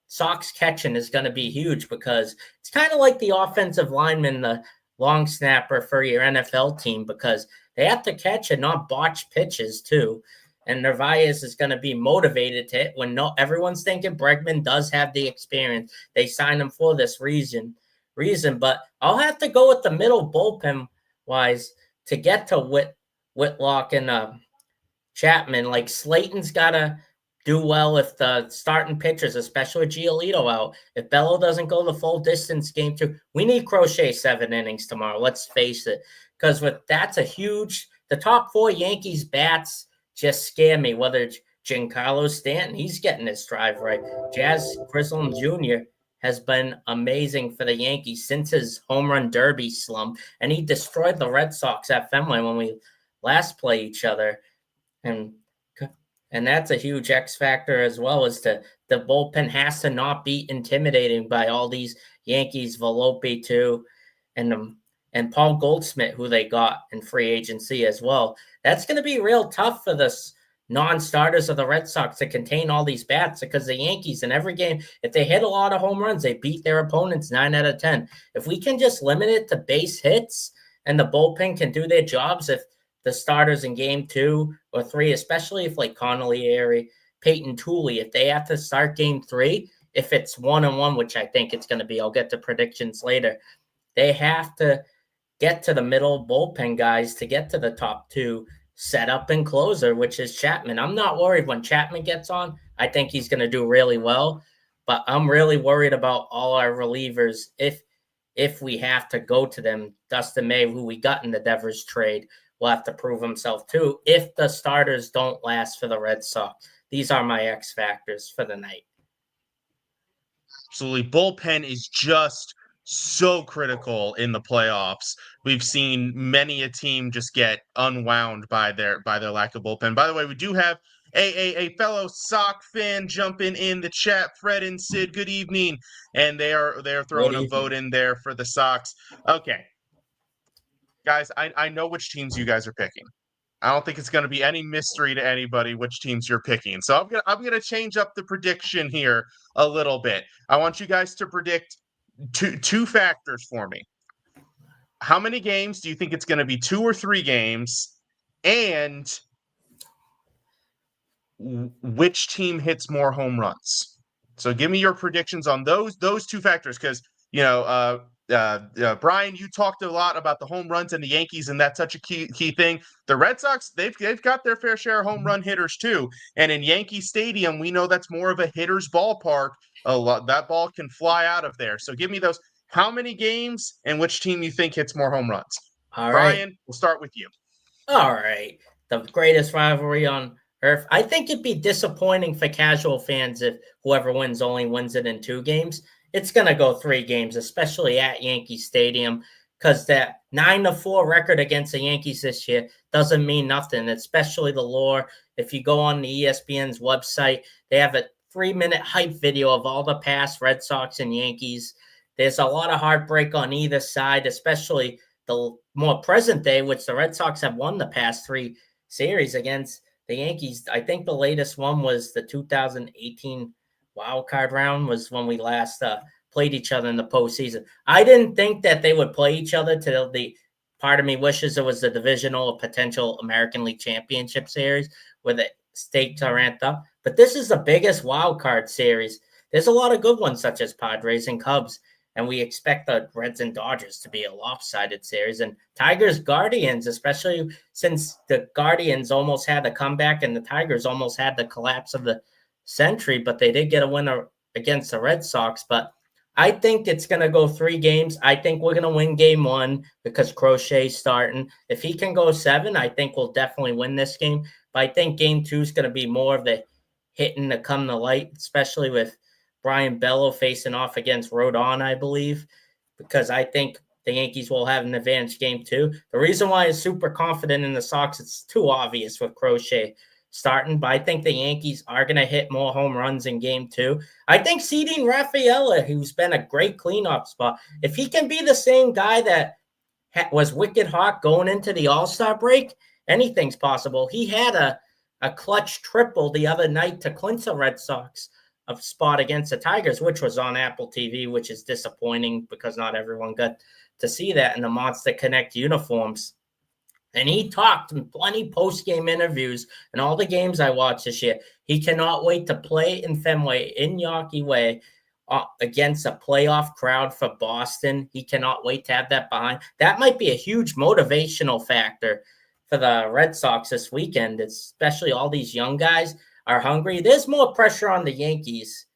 Sox catching is going to be huge because it's kind of like the offensive lineman, the long snapper for your NFL team, because they have to catch and not botch pitches too. And Narvaez is going to be motivated to hit when everyone's thinking Bregman does have the experience. They signed him for this reason. But I'll have to go with the middle bullpen wise to get to Whitlock and Chapman. Like, Slayton's got to do well if the starting pitchers, especially Giolito, out. If Bello doesn't go the full distance game 2, we need Crochet 7 innings tomorrow. Let's face it. Because the top 4 Yankees bats just scare me, whether it's Giancarlo Stanton, he's getting his drive right. Jazz Chisholm Jr. has been amazing for the Yankees since his home run derby slump, and he destroyed the Red Sox at Fenway when we last played each other. And that's a huge X factor as well, as the bullpen has to not be intimidating by all these Yankees, Volpe too, and Paul Goldschmidt, who they got in free agency as well. That's going to be real tough for the non-starters of the Red Sox to contain all these bats, because the Yankees in every game, if they hit a lot of home runs, they beat their opponents 9 out of 10. If we can just limit it to base hits and the bullpen can do their jobs, if the starters in game 2 or 3, especially if like Connolly, Airy, Peyton Tooley, if they have to start game 3, if it's 1-1, which I think it's going to be, I'll get to predictions later. They have to get to the middle bullpen guys to get to the top two, setup and closer, which is Chapman. I'm not worried when Chapman gets on. I think he's going to do really well, but I'm really worried about all our relievers. If we have to go to them, Dustin May, who we got in the Devers trade, will have to prove himself too. If the starters don't last for the Red Sox, these are my X factors for the night. Absolutely. Bullpen is just so critical in the playoffs. We've seen many a team just get unwound by their lack of bullpen. By the way, we do have a fellow Sox fan jumping in the chat. Fred and Sid, good evening. And they are throwing a vote in there for the Sox. Okay. Guys, I know which teams you guys are picking. I don't think it's going to be any mystery to anybody which teams you're picking. So I'm gonna change up the prediction here a little bit. I want you guys to predict two factors for me. How many games do you think it's going to be? 2 or 3 games, and which team hits more home runs? So give me your predictions on those two factors, because Brian, you talked a lot about the home runs and the Yankees, and that's such a key thing. The Red Sox, they've got their fair share of home run hitters too, and in Yankee Stadium, we know that's more of a hitter's ballpark. That ball can fly out of there. So give me those. How many games and which team you think hits more home runs? All Brian, right. we'll start with you. All right. The greatest rivalry on earth. I think it'd be disappointing for casual fans if whoever wins only wins it in 2 games. It's going to go 3 games, especially at Yankee Stadium, because that 9-4 record against the Yankees this year doesn't mean nothing, especially the lore. If you go on the ESPN's website, they have a 3-minute hype video of all the past Red Sox and Yankees. There's a lot of heartbreak on either side, especially the more present day, which the Red Sox have won the past 3 series against the Yankees. I think the latest one was the 2018 wild card round was when we last played each other in the postseason. I didn't think that they would play each other till the part of me wishes it was the divisional or potential American League Championship series where the stakes are ramped up. But this is the biggest wild card series. There's a lot of good ones such as Padres and Cubs, and we expect the Reds and Dodgers to be a lopsided series. And Tigers Guardians, especially since the Guardians almost had a comeback and the Tigers almost had the collapse of the century, but they did get a winner against the Red Sox. But I think it's going to go 3 games. I think we're going to win game 1 because Crochet's starting. If he can go 7, I think we'll definitely win this game. But I think game 2 is going to be more of the hitting to come to light, especially with Brian Bello facing off against Rodon, I believe, because I think the Yankees will have an advantage game 2. The reason why I'm super confident in the Sox, it's too obvious with Crochet starting, but I think the Yankees are going to hit more home runs in game 2. I think seeding Rafaela, who's been a great cleanup spot, if he can be the same guy that was wicked hot going into the All-Star break, anything's possible. He had a clutch triple the other night to clinch the Red Sox a spot against the Tigers, which was on Apple TV, which is disappointing because not everyone got to see that in the Monster Connect uniforms. And he talked in plenty post-game interviews and all the games I watched this year. He cannot wait to play in Fenway, in Yawkey Way, against a playoff crowd for Boston. He cannot wait to have that behind. That might be a huge motivational factor for the Red Sox this weekend, especially all these young guys are hungry. There's more pressure on the Yankees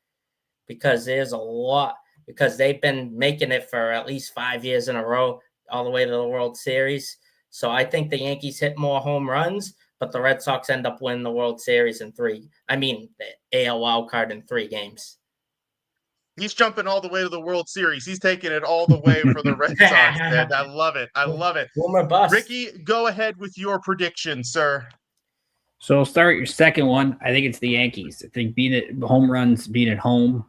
because there's a lot, because they've been making it for at least 5 years in a row, all the way to the World Series. So I think the Yankees hit more home runs, but the Red Sox end up winning the World Series the AL wild card in 3 games. He's jumping all the way to the World Series. He's taking it all the way for the Red Sox. Man, I love it. I love it. Boomer bust. Ricky, go ahead with your prediction, sir. So I'll start your second one. I think it's the Yankees. I think being at home runs, being at home.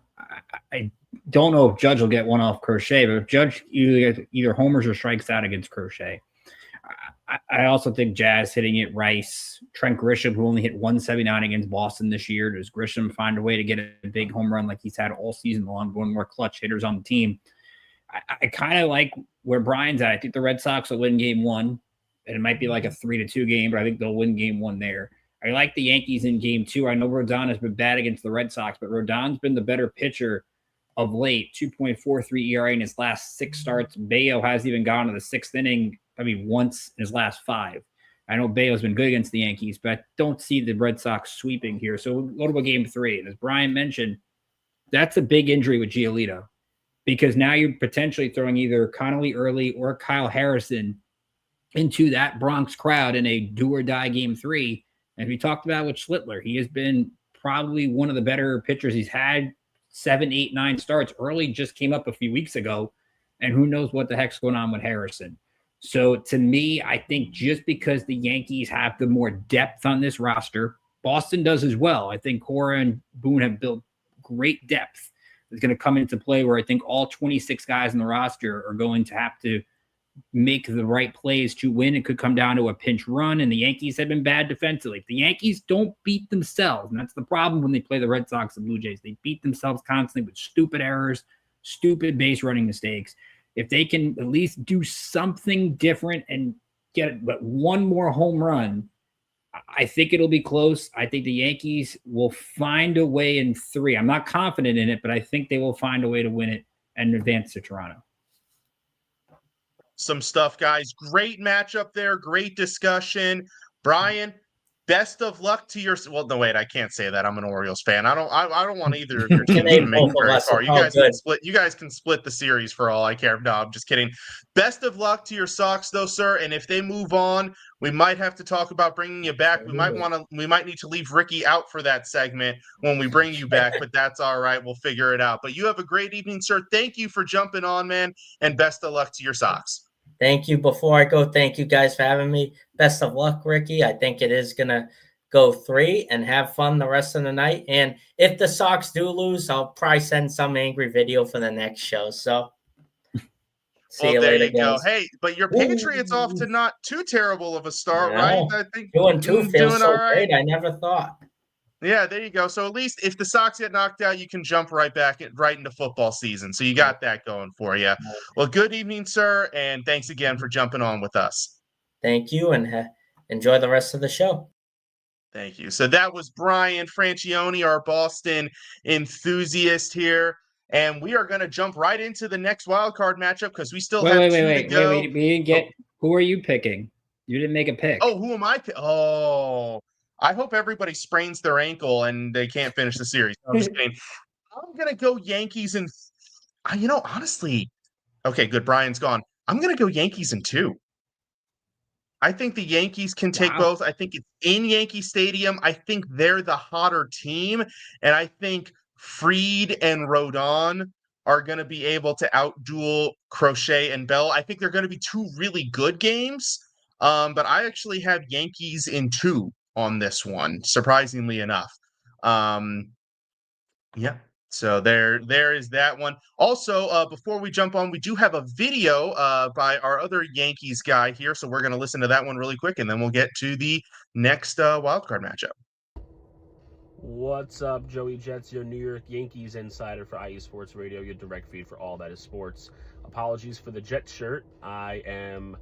I don't know if Judge will get one off Crochet, but if Judge either homers or strikes out against Crochet. I also think Jazz hitting it, Rice, Trent Grisham, who only hit 179 against Boston this year. Does Grisham find a way to get a big home run like he's had all season long, one more clutch hitters on the team? I kind of like where Brian's at. I think the Red Sox will win game 1, and it might be like a 3-2 game, but I think they'll win game 1 there. I like the Yankees in game 2. I know Rodon has been bad against the Red Sox, but Rodon's been the better pitcher of late. 2.43 ERA in his last 6 starts. Bayo hasn't even gone to the 6th inning, once in his last 5. I know Bayo's been good against the Yankees, but I don't see the Red Sox sweeping here. So we'll go to game 3. And as Brian mentioned, that's a big injury with Giolito, because now you're potentially throwing either Connolly early or Kyle Harrison into that Bronx crowd in a do-or-die game 3. And we talked about with Schlittler, he has been probably one of the better pitchers. He's had 7, 8, 9 starts. Early just came up a few weeks ago, and who knows what the heck's going on with Harrison. So to me, I think just because the Yankees have the more depth on this roster, Boston does as well. I think Cora and Boone have built great depth. It's going to come into play where I think all 26 guys in the roster are going to have to make the right plays to win. It could come down to a pinch run, and the Yankees have been bad defensively. If the Yankees don't beat themselves, and that's the problem when they play the Red Sox and Blue Jays, they beat themselves constantly with stupid errors, stupid base running mistakes. If they can at least do something different and get but one more home run, I think it'll be close. I think the Yankees will find a way in 3. I'm not confident in it, but I think they will find a way to win it and advance to Toronto. Some stuff, guys. Great matchup there. Great discussion. Brian, best of luck to your. Well, no, wait, I can't say that. I'm an Orioles fan. I don't want either of your teams to make it very far. You guys can split the series for all I care. No, I'm just kidding. Best of luck to your Sox, though, sir. And if they move on, we might have to talk about bringing you back. We might need to leave Ricky out for that segment when we bring you back, but that's all right. We'll figure it out. But you have a great evening, sir. Thank you for jumping on, man, and best of luck to your Sox. Thank you. Before I go, thank you guys for having me. Best of luck, Ricky. I think it is going to go 3 and have fun the rest of the night. And if the Sox do lose, I'll probably send some angry video for the next show. So see you later, guys. Hey, but your Patriots off to not too terrible of a start, right? I think 2-2 feels so great. I never thought. Yeah, there you go. So at least if the Sox get knocked out, you can jump right into football season. So you got that going for you. Well, good evening, sir, and thanks again for jumping on with us. Thank you, and enjoy the rest of the show. Thank you. So that was Brian Francione, our Boston enthusiast here, and we are going to jump right into the next wild card matchup because we still have two to go. Wait. We didn't get who are you picking? You didn't make a pick. Oh, who am I? I hope everybody sprains their ankle and they can't finish the series. No, I'm just kidding. I'm going to go Yankees and, honestly, okay, good. Brian's gone. I'm going to go Yankees in 2. I think the Yankees can take both. I think it's in Yankee Stadium. I think they're the hotter team. And I think Fried and Rodon are going to be able to outduel Crochet and Bell. I think they're going to be 2 really good games. But I actually have Yankees in 2 on this one, surprisingly enough. Yeah. So there is that one. Also, before we jump on, we do have a video by our other Yankees guy here. So we're going to listen to that one really quick, and then we'll get to the next wildcard matchup. What's up, Joey Jets, your New York Yankees insider for IE Sports Radio, your direct feed for all that is sports. Apologies for the Jets shirt. I am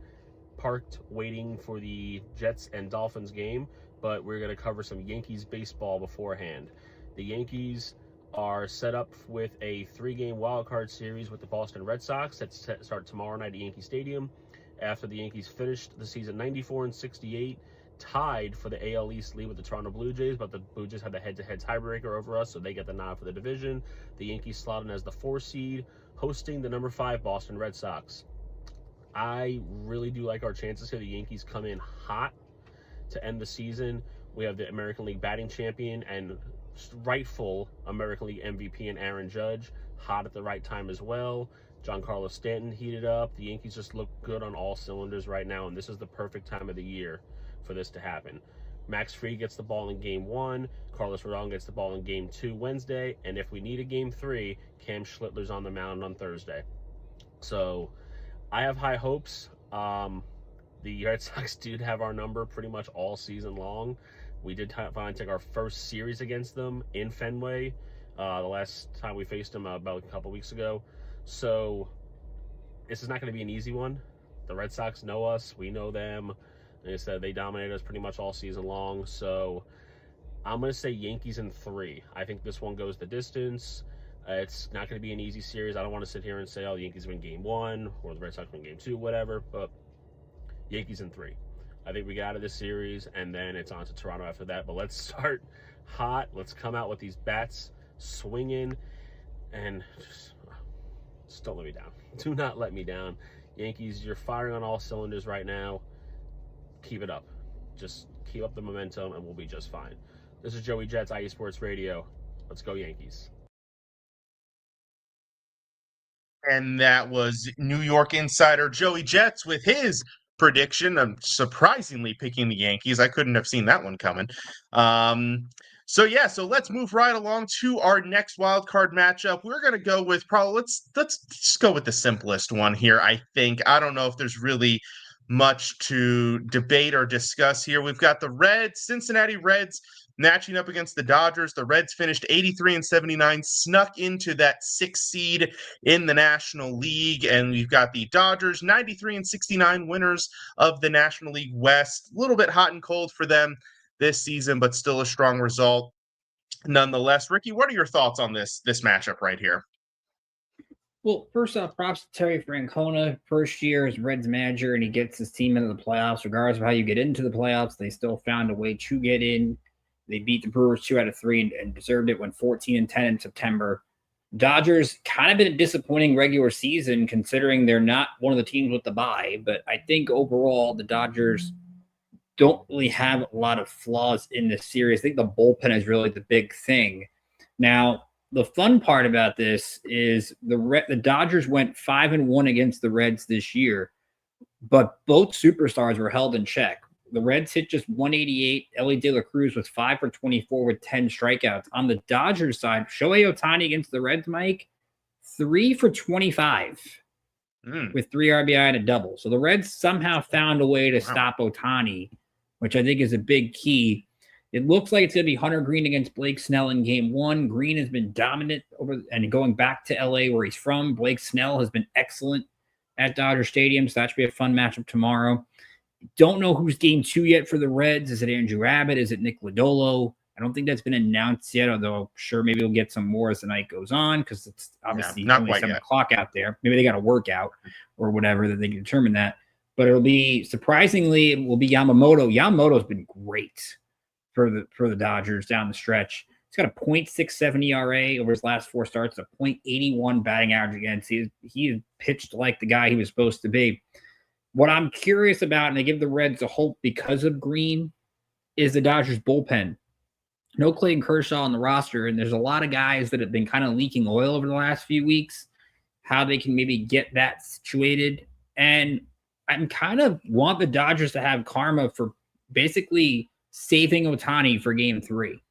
parked waiting for the Jets and Dolphins game, but we're going to cover some Yankees baseball beforehand. The Yankees are set up with a 3-game wildcard series with the Boston Red Sox that start tomorrow night at Yankee Stadium. After the Yankees finished the season 94-68, tied for the AL East lead with the Toronto Blue Jays, but the Blue Jays had the head-to-head tiebreaker over us, so they get the nod for the division. The Yankees slot in as the 4 seed, hosting the number 5 Boston Red Sox. I really do like our chances here. The Yankees come in hot to end the season. We have the American League batting champion and rightful American League MVP and Aaron Judge hot at the right time as well. Giancarlo Stanton heated up. The Yankees just look good on all cylinders right now, and this is the perfect time of the year for this to happen. Max Fried gets the ball in game 1. Carlos Rodon gets the ball in game 2 Wednesday. And if we need a game 3, Cam Schlittler's on the mound on Thursday. So I have high hopes. The Red Sox did have our number pretty much all season long. We did finally take our first series against them in Fenway. The last time we faced them about a couple weeks ago. So this is not going to be an easy one. The Red Sox know us. We know them. Like I said, they dominated us pretty much all season long. So I'm going to say Yankees in 3. I think this one goes the distance. It's not going to be an easy series. I don't want to sit here and say, oh, the Yankees win game 1 or the Red Sox win game 2, whatever. But Yankees in 3. I think we get out of this series, and then it's on to Toronto after that. But let's start hot. Let's come out with these bats swinging, and just don't let me down. Do not let me down. Yankees, you're firing on all cylinders right now. Keep it up. Just keep up the momentum, and we'll be just fine. This is Joey Jets, IE Sports Radio. Let's go Yankees. And that was New York insider Joey Jets with his prediction. I'm surprisingly picking the Yankees. I couldn't have seen that one coming. So let's move right along to our next wild card matchup. We're going to go with let's just go with the simplest one here. I think. I don't know if there's really much to debate or discuss here. We've got the Cincinnati Reds matching up against the Dodgers. The Reds finished 83-79, snuck into that 6th seed in the National League. And we've got the Dodgers 93-69 winners of the National League West. A little bit hot and cold for them this season, but still a strong result nonetheless. Ricky, what are your thoughts on this matchup right here? Well, first off, props to Terry Francona. First year as Reds manager, and he gets his team into the playoffs. Regardless of how you get into the playoffs, they still found a way to get in. They beat the Brewers 2 out of 3 and deserved it, went 14-10 in September. Dodgers kind of been a disappointing regular season considering they're not one of the teams with the bye. But I think overall the Dodgers don't really have a lot of flaws in this series. I think the bullpen is really the big thing. Now, the fun part about this is the Dodgers went 5-1 against the Reds this year, but both superstars were held in check. The Reds hit just 188. Ellie De La Cruz was 5 for 24 with 10 strikeouts. On the Dodgers side, Shohei Ohtani against the Reds, Mike, 3 for 25 with 3 RBI and a double. So the Reds somehow found a way to stop Ohtani, which I think is a big key. It looks like it's going to be Hunter Green against Blake Snell in game 1. Green has been dominant and going back to LA where he's from. Blake Snell has been excellent at Dodger Stadium, so that should be a fun matchup tomorrow. Don't know who's game 2 yet for the Reds. Is it Andrew Abbott? Is it Nick Lodolo? I don't think that's been announced yet, although I'm sure maybe we'll get some more as the night goes on because it's obviously only 7 o'clock out there. Maybe they got a workout or whatever that they can determine that. But it'll be, surprisingly, it will be Yamamoto. Yamamoto's been great for the Dodgers down the stretch. He's got a .67 ERA over his last 4 starts, a .81 batting average against. He pitched like the guy he was supposed to be. What I'm curious about, and they give the Reds a hope because of Green, is the Dodgers bullpen. No Clayton Kershaw on the roster, and there's a lot of guys that have been kind of leaking oil over the last few weeks, how they can maybe get that situated. And I kind of want the Dodgers to have karma for basically saving Ohtani for game 3.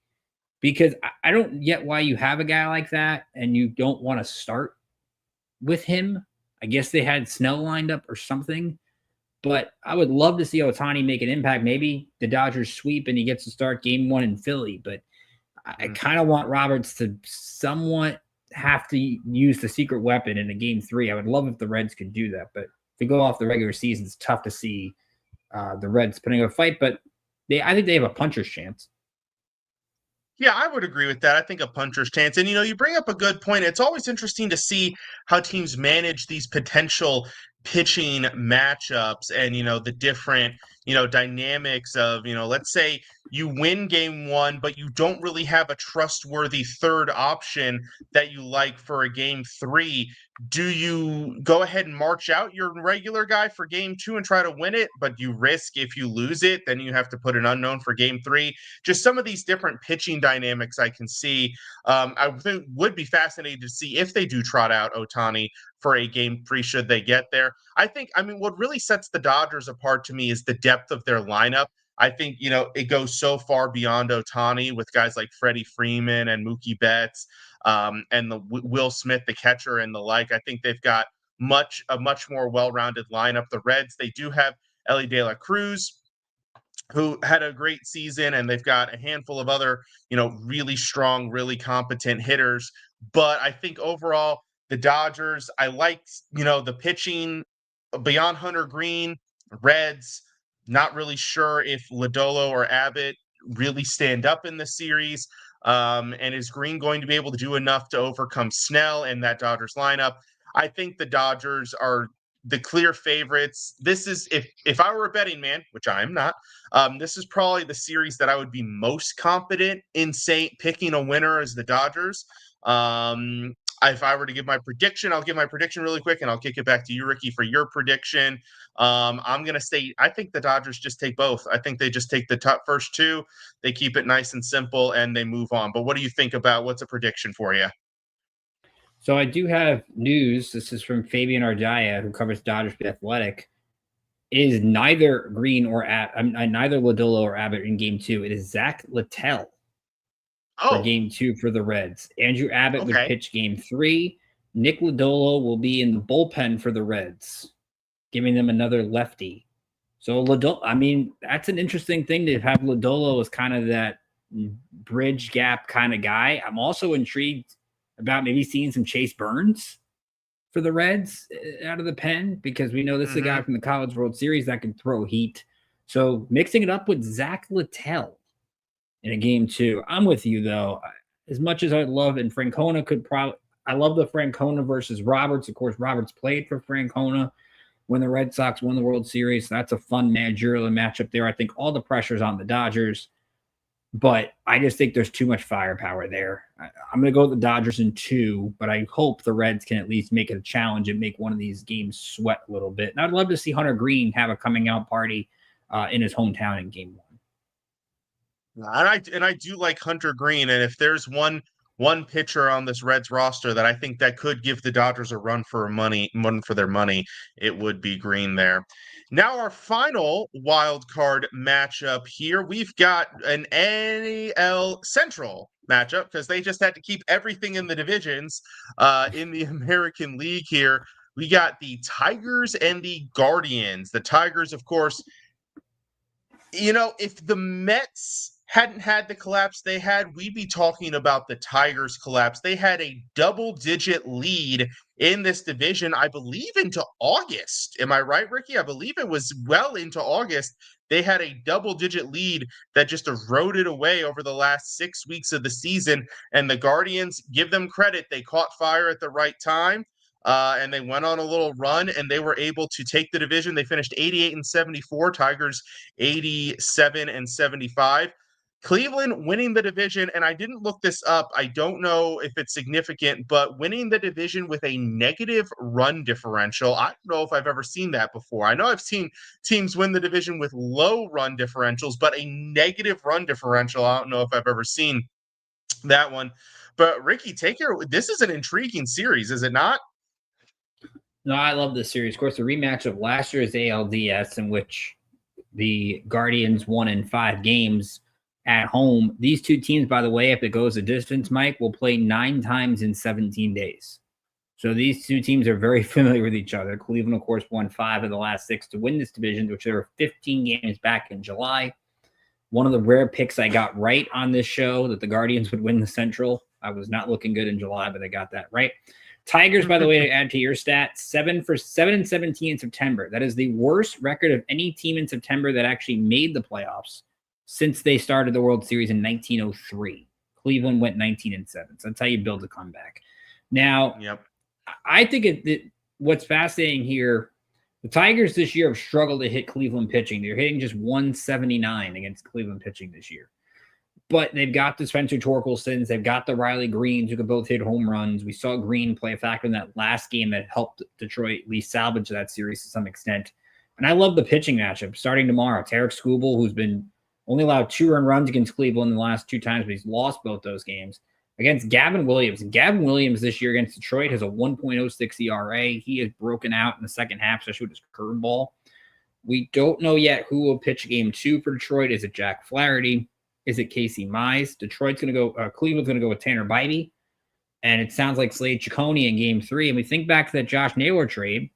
Because I don't get why you have a guy like that and you don't want to start with him. I guess they had Snell lined up or something. But I would love to see Ohtani make an impact. Maybe the Dodgers sweep and he gets to start game 1 in Philly. But I kind of want Roberts to somewhat have to use the secret weapon in a game 3. I would love if the Reds could do that. But if we go off the regular season, it's tough to see the Reds putting up a fight. But I think they have a puncher's chance. Yeah, I would agree with that. I think a puncher's chance. And, you bring up a good point. It's always interesting to see how teams manage these potential pitching matchups and, the different, dynamics of, let's say you win game 1, but you don't really have a trustworthy third option that you like for a game 3. Do you go ahead and march out your regular guy for game 2 and try to win it, but you risk if you lose it, then you have to put an unknown for game 3? Just some of these different pitching dynamics I can see. I think would be fascinating to see if they do trot out Ohtani for a game 3 should they get there. What really sets the Dodgers apart to me is the depth of their lineup. I think, it goes so far beyond Ohtani with guys like Freddie Freeman and Mookie Betts and the Will Smith, the catcher, and the like. I think they've got a much more well-rounded lineup. The Reds, they do have Ellie De La Cruz, who had a great season, and they've got a handful of other, really strong, really competent hitters. But I think overall, the Dodgers, I liked, the pitching beyond Hunter Green, Reds, Not really sure if Lodolo or Abbott really stand up in the series. And is Green going to be able to do enough to overcome Snell and that Dodgers lineup? I think the Dodgers are the clear favorites. This is if I were a betting man, which I am not, this is probably the series that I would be most confident in picking a winner as the Dodgers. If I were to give my prediction, I'll give my prediction really quick and I'll kick it back to you, Ricky, for your prediction. I'm going to say I think the Dodgers just take both. I think they just take the top first two. They keep it nice and simple and they move on. But what do you think about what's a prediction for you? So I do have news. This is from Fabian Ardaya, who covers Dodgers for The Athletic. It is neither Green or neither Lodolo or Abbott in Game 2. It is Zach Littell for Game 2 for the Reds. Andrew Abbott would pitch Game 3. Nick Lodolo will be in the bullpen for the Reds, giving them another lefty. So Lodolo, I mean, that's an interesting thing to have Lodolo as kind of that bridge gap kind of guy. I'm also intrigued about maybe seeing some Chase Burns for the Reds out of the pen, because we know this is a guy from the College World Series that can throw heat. So mixing it up with Zach Littell in a Game 2. I'm with you, though. As much as I'd love, and Francona could probably, I love the Francona versus Roberts. Of course, Roberts played for Francona when the Red Sox won the World Series. So that's a fun managerial matchup there. I think all the pressure's on the Dodgers, but I just think there's too much firepower there. I'm going to go with the Dodgers in 2, but I hope the Reds can at least make it a challenge and make one of these games sweat a little bit. And I'd love to see Hunter Green have a coming out party in his hometown in Game 1. And I do like Hunter Green. And if there's one pitcher on this Reds roster that I think that could give the Dodgers a run for their money, it would be Green there. Now our final wild card matchup here. We've got an NL Central matchup because they just had to keep everything in the divisions in the American League here. We got the Tigers and the Guardians. The Tigers, of course, if the Mets hadn't had the collapse they had, we'd be talking about the Tigers' collapse. They had a double-digit lead in this division, I believe, into August. Am I right, Ricky? I believe it was well into August. They had a double-digit lead that just eroded away over the last 6 weeks of the season. And the Guardians, give them credit, they caught fire at the right time. And they went on a little run, and they were able to take the division. They finished 88-74, Tigers 87-75. Cleveland winning the division, and I didn't look this up. I don't know if it's significant, but winning the division with a negative run differential. I don't know if I've ever seen that before. I know I've seen teams win the division with low run differentials, but a negative run differential, I don't know if I've ever seen that one. But Ricky, this is an intriguing series, is it not? No, I love this series. Of course, the rematch of last year's ALDS, in which the Guardians won in 5 games at home. These two teams, by the way, if it goes a distance, Mike, will play 9 times in 17 days. So these two teams are very familiar with each other. Cleveland, of course, won 5 of the last 6 to win this division, which there were 15 games back in July. One of the rare picks I got right on this show, that the Guardians would win the Central. I was not looking good in July, but I got that right. Tigers, by the way, to add to your stats, 7-17 in September. That is the worst record of any team in September that actually made the playoffs since they started the World Series in 1903. Cleveland went 19-7. So that's how you build a comeback. Now, I think what's fascinating here, the Tigers this year have struggled to hit Cleveland pitching. They're hitting just 179 against Cleveland pitching this year. But they've got the Spencer Torkelsons. They've got the Riley Greens who could both hit home runs. We saw Green play a factor in that last game that helped Detroit at least salvage that series to some extent. And I love the pitching matchup starting tomorrow. Tarek Skubal, who's been only allowed 2 earned runs against Cleveland in the last 2 times, but he's lost both those games, against Gavin Williams. Gavin Williams this year against Detroit has a 1.06 ERA. He has broken out in the second half, especially with his curveball. We don't know yet who will pitch Game 2 for Detroit. Is it Jack Flaherty? Is it Casey Mize? Detroit's going to go. Cleveland's going to go with Tanner Bybee, and it sounds like Slade Ciccone in Game 3. And we think back to that Josh Naylor trade.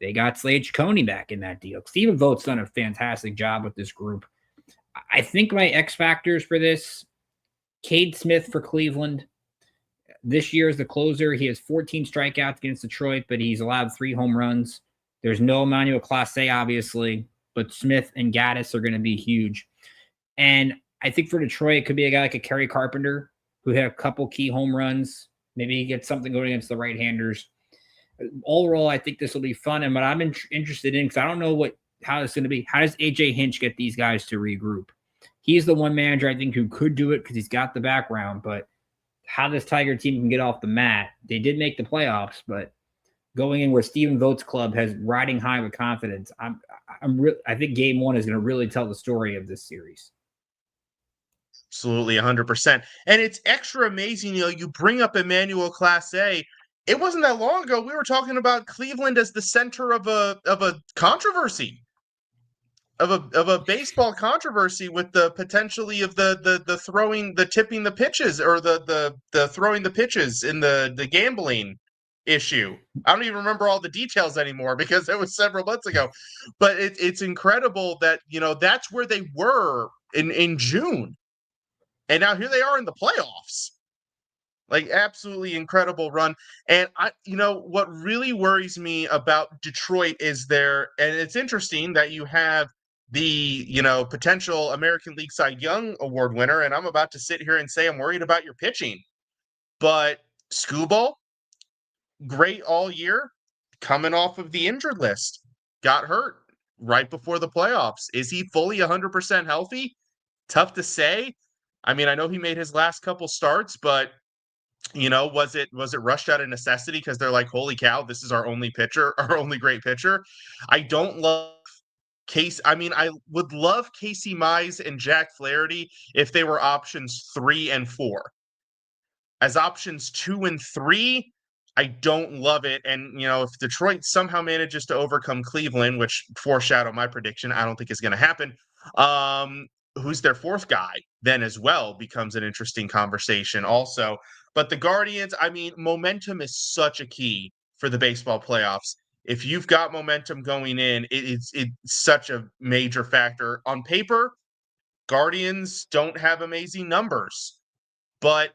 They got Slade Ciccone back in that deal. Stephen Vogt's done a fantastic job with this group. I think my X factors for this: Cade Smith for Cleveland. This year is the closer. He has 14 strikeouts against Detroit, but he's allowed 3 home runs. There's no Emmanuel Clase, obviously. but Smith and Gaddis are going to be huge. And I think for Detroit, it could be a guy like a Kerry Carpenter who had a couple key home runs. Maybe he gets something going against the right-handers. Overall, I think this will be fun. And what I'm interested in, because I don't know how it's going to be, how does AJ Hinch get these guys to regroup? He's the one manager I think who could do it because he's got the background, but how this Tiger team can get off the mat. They did make the playoffs, but going in where Stephen Vogt's club has riding high with confidence, I think game one is going to really tell the story of this series. Absolutely, 100%. And it's extra amazing, you bring up Emmanuel Clase. It wasn't that long ago we were talking about Cleveland as the center of a controversy, of a baseball controversy with the potentially of the throwing, the tipping the pitches, or the throwing the pitches in the gambling issue. I don't even remember all the details anymore because it was several months ago. But it's incredible that that's where they were in June. And now here they are in the playoffs. Like, absolutely incredible run. And what really worries me about Detroit is and it's interesting that you have the, potential American League Cy Young Award winner, and I'm about to sit here and say I'm worried about your pitching. But Skubal, great all year, coming off of the injured list, got hurt right before the playoffs. Is he fully 100% healthy? Tough to say. I mean, I know he made his last couple starts, but was it rushed out of necessity because they're like, holy cow, this is our only pitcher, our only great pitcher? I don't love Casey. I mean, I would love Casey Mize and Jack Flaherty if they were options 3 and 4. As options 2 and 3, I don't love it. And, if Detroit somehow manages to overcome Cleveland, which foreshadow my prediction, I don't think is going to happen. Who's their fourth guy then as well becomes an interesting conversation also. But the Guardians, I mean, momentum is such a key for the baseball playoffs. If you've got momentum going in, it's such a major factor. On paper, Guardians don't have amazing numbers. But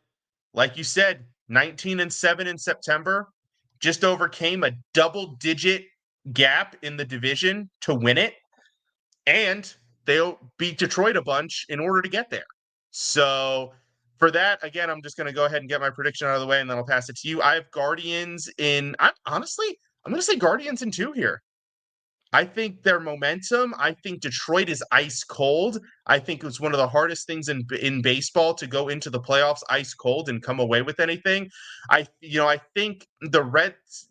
like you said, 19-7 in September, just overcame a double-digit gap in the division to win it. And they'll beat Detroit a bunch in order to get there. So for that, again, I'm just going to go ahead and get my prediction out of the way, and then I'll pass it to you. I have Guardians I'm going to say Guardians in 2 here. I think their momentum, I think Detroit is ice cold. I think it's one of the hardest things in baseball to go into the playoffs ice cold and come away with anything. I think the Reds,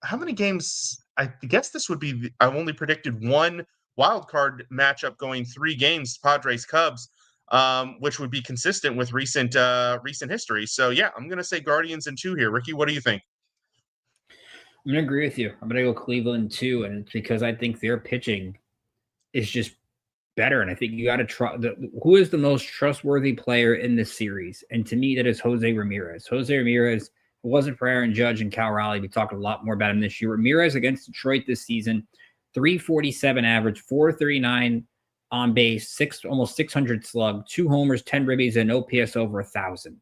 how many games? I guess this would be, I've only predicted one wild card matchup going 3 games, Padres Cubs, which would be consistent with recent history. So yeah, I'm going to say Guardians in 2 here. Ricky, what do you think? I'm going to agree with you. I'm going to go Cleveland too. And it's because I think their pitching is just better. And I think you got to try who is the most trustworthy player in this series. And to me, that is Jose Ramirez. Jose Ramirez, if it wasn't for Aaron Judge and Cal Raleigh, we talked a lot more about him this year. Ramirez against Detroit this season, 347 average, 439 on base, almost 600 slug, 2 homers, 10 ribbies, and OPS over 1,000.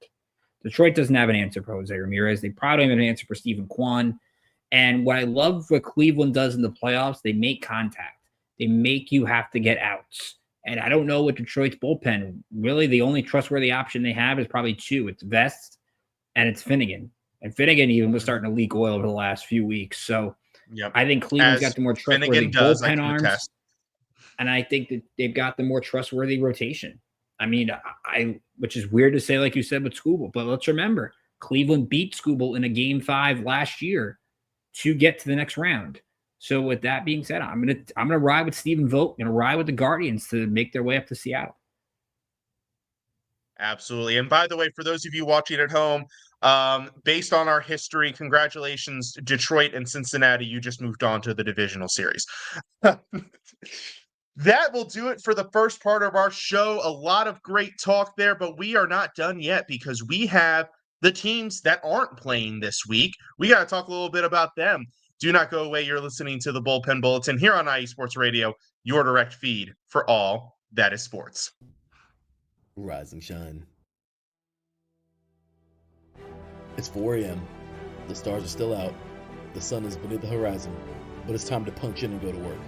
Detroit doesn't have an answer for Jose Ramirez. They probably have an answer for Stephen Kwan. And what I love what Cleveland does in the playoffs, they make contact. They make you have to get outs. And I don't know what Detroit's bullpen, really the only trustworthy option they have is probably 2. It's Vest and it's Finnegan. And Finnegan even was starting to leak oil over the last few weeks. So yep. I think Cleveland's got the more trustworthy bullpen arms. And I think that they've got the more trustworthy rotation. I mean, which is weird to say, like you said, with Skubal. But let's remember, Cleveland beat Skubal in a Game 5 last year to get to the next round. So with that being said, I'm gonna ride with Stephen Vogt, gonna ride with the Guardians to make their way up to Seattle. Absolutely. And by the way, for those of you watching at home, based on our history, congratulations, Detroit and Cincinnati, you just moved on to the divisional series. That will do it for the first part of our show. A lot of great talk there, but we are not done yet because we have the teams that aren't playing this week. We got to talk a little bit about them. Do not go away. You're listening to the Bullpen Bulletin here on IE Sports Radio, your direct feed for all that is sports. Rise and shine. It's 4 a.m. The stars are still out. The sun is beneath the horizon, but it's time to punch in and go to work.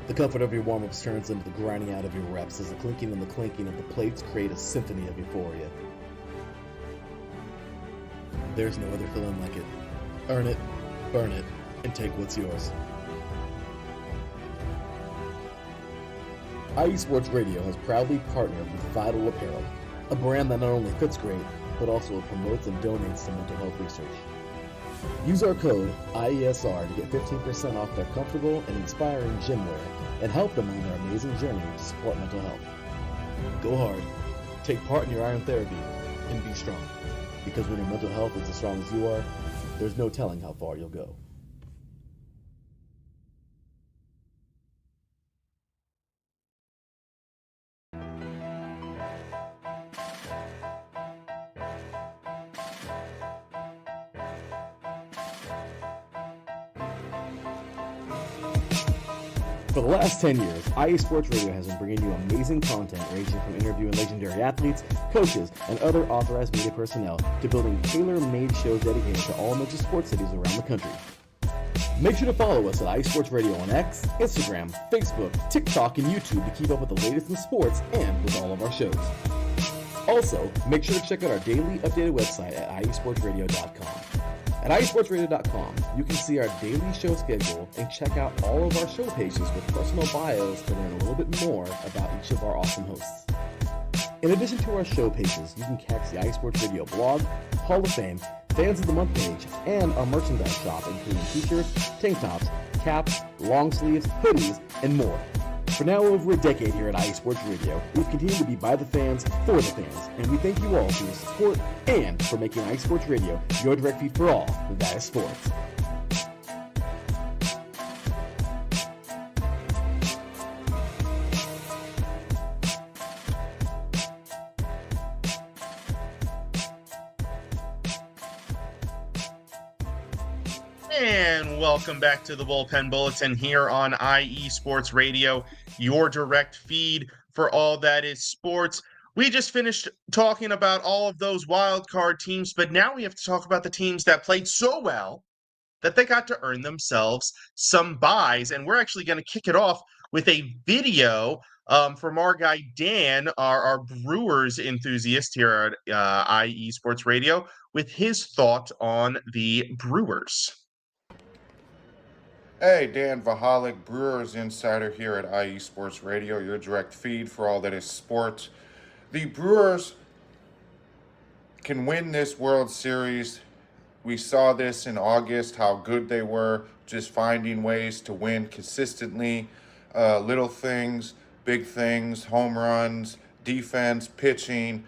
The comfort of your warm-ups turns into the grinding out of your reps as the clinking and the clanking of the plates create a symphony of euphoria. There's no other feeling like it. Earn it, burn it, and take what's yours. IE Sports Radio has proudly partnered with Vital Apparel, a brand that not only fits great, but also promotes and donates to mental health research. Use our code IESR to get 15% off their comfortable and inspiring gym wear and help them on their amazing journey to support mental health. Go hard, take part in your iron therapy, and be strong. Because when your mental health is as strong as you are, there's no telling how far you'll go. For the last 10 years, IE Sports Radio has been bringing you amazing content ranging from interviewing legendary athletes, coaches, and other authorized media personnel to building tailor-made shows dedicated to all major sports cities around the country. Make sure to follow us at IE Sports Radio on X, Instagram, Facebook, TikTok, and YouTube to keep up with the latest in sports and with all of our shows. Also, make sure to check out our daily updated website at iesportsradio.com. At iesportsradio.com, you can see our daily show schedule and check out all of our show pages with personal bios to learn a little bit more about each of our awesome hosts. In addition to our show pages, you can catch the iSports Radio blog, Hall of Fame, Fans of the Month page, and our merchandise shop, including t-shirts, tank tops, caps, long sleeves, hoodies, and more. For now over a decade here at IE Sports Radio, we've continued to be by the fans, for the fans, and we thank you all for your support and for making IE Sports Radio your direct feed for all that is sports. And welcome back to the Bullpen Bulletin here on IE Sports Radio, your direct feed for all that is sports. We just finished talking about all of those wild card teams, but now we have to talk about the teams that played so well that they got to earn themselves some buys. And we're actually going to kick it off with a video from our guy Dan, our Brewers enthusiast here at IE Sports Radio, with his thought on the Brewers. Hey, Dan Vahalik, Brewers Insider here at IE Sports Radio, your direct feed for all that is sports. The Brewers can win this World Series. We saw this in August, how good they were, just finding ways to win consistently. Little things, big things, home runs, defense, pitching.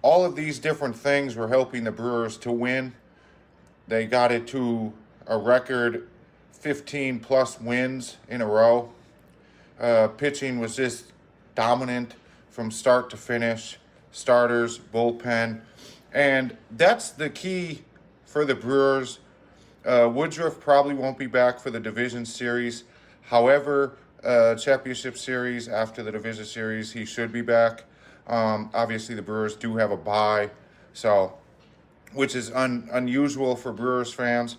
All of these different things were helping the Brewers to win. They got it to a record 15 plus wins in a row. Pitching was just dominant from start to finish. Starters, bullpen. And that's the key for the Brewers. Woodruff probably won't be back for the division series. However, championship series, after the division series, he should be back. Obviously, the Brewers do have a bye, so which is unusual for Brewers fans.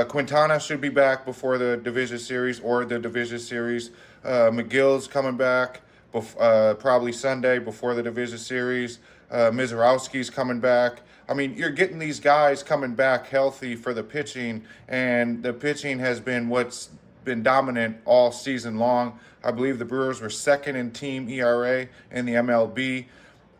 Quintana should be back before the division series or the division series. McGill's coming back probably Sunday before the division series. Mizorowski's coming back. I mean, you're getting these guys coming back healthy for the pitching, and the pitching has been what's been dominant all season long. I believe the Brewers were second in team ERA in the MLB,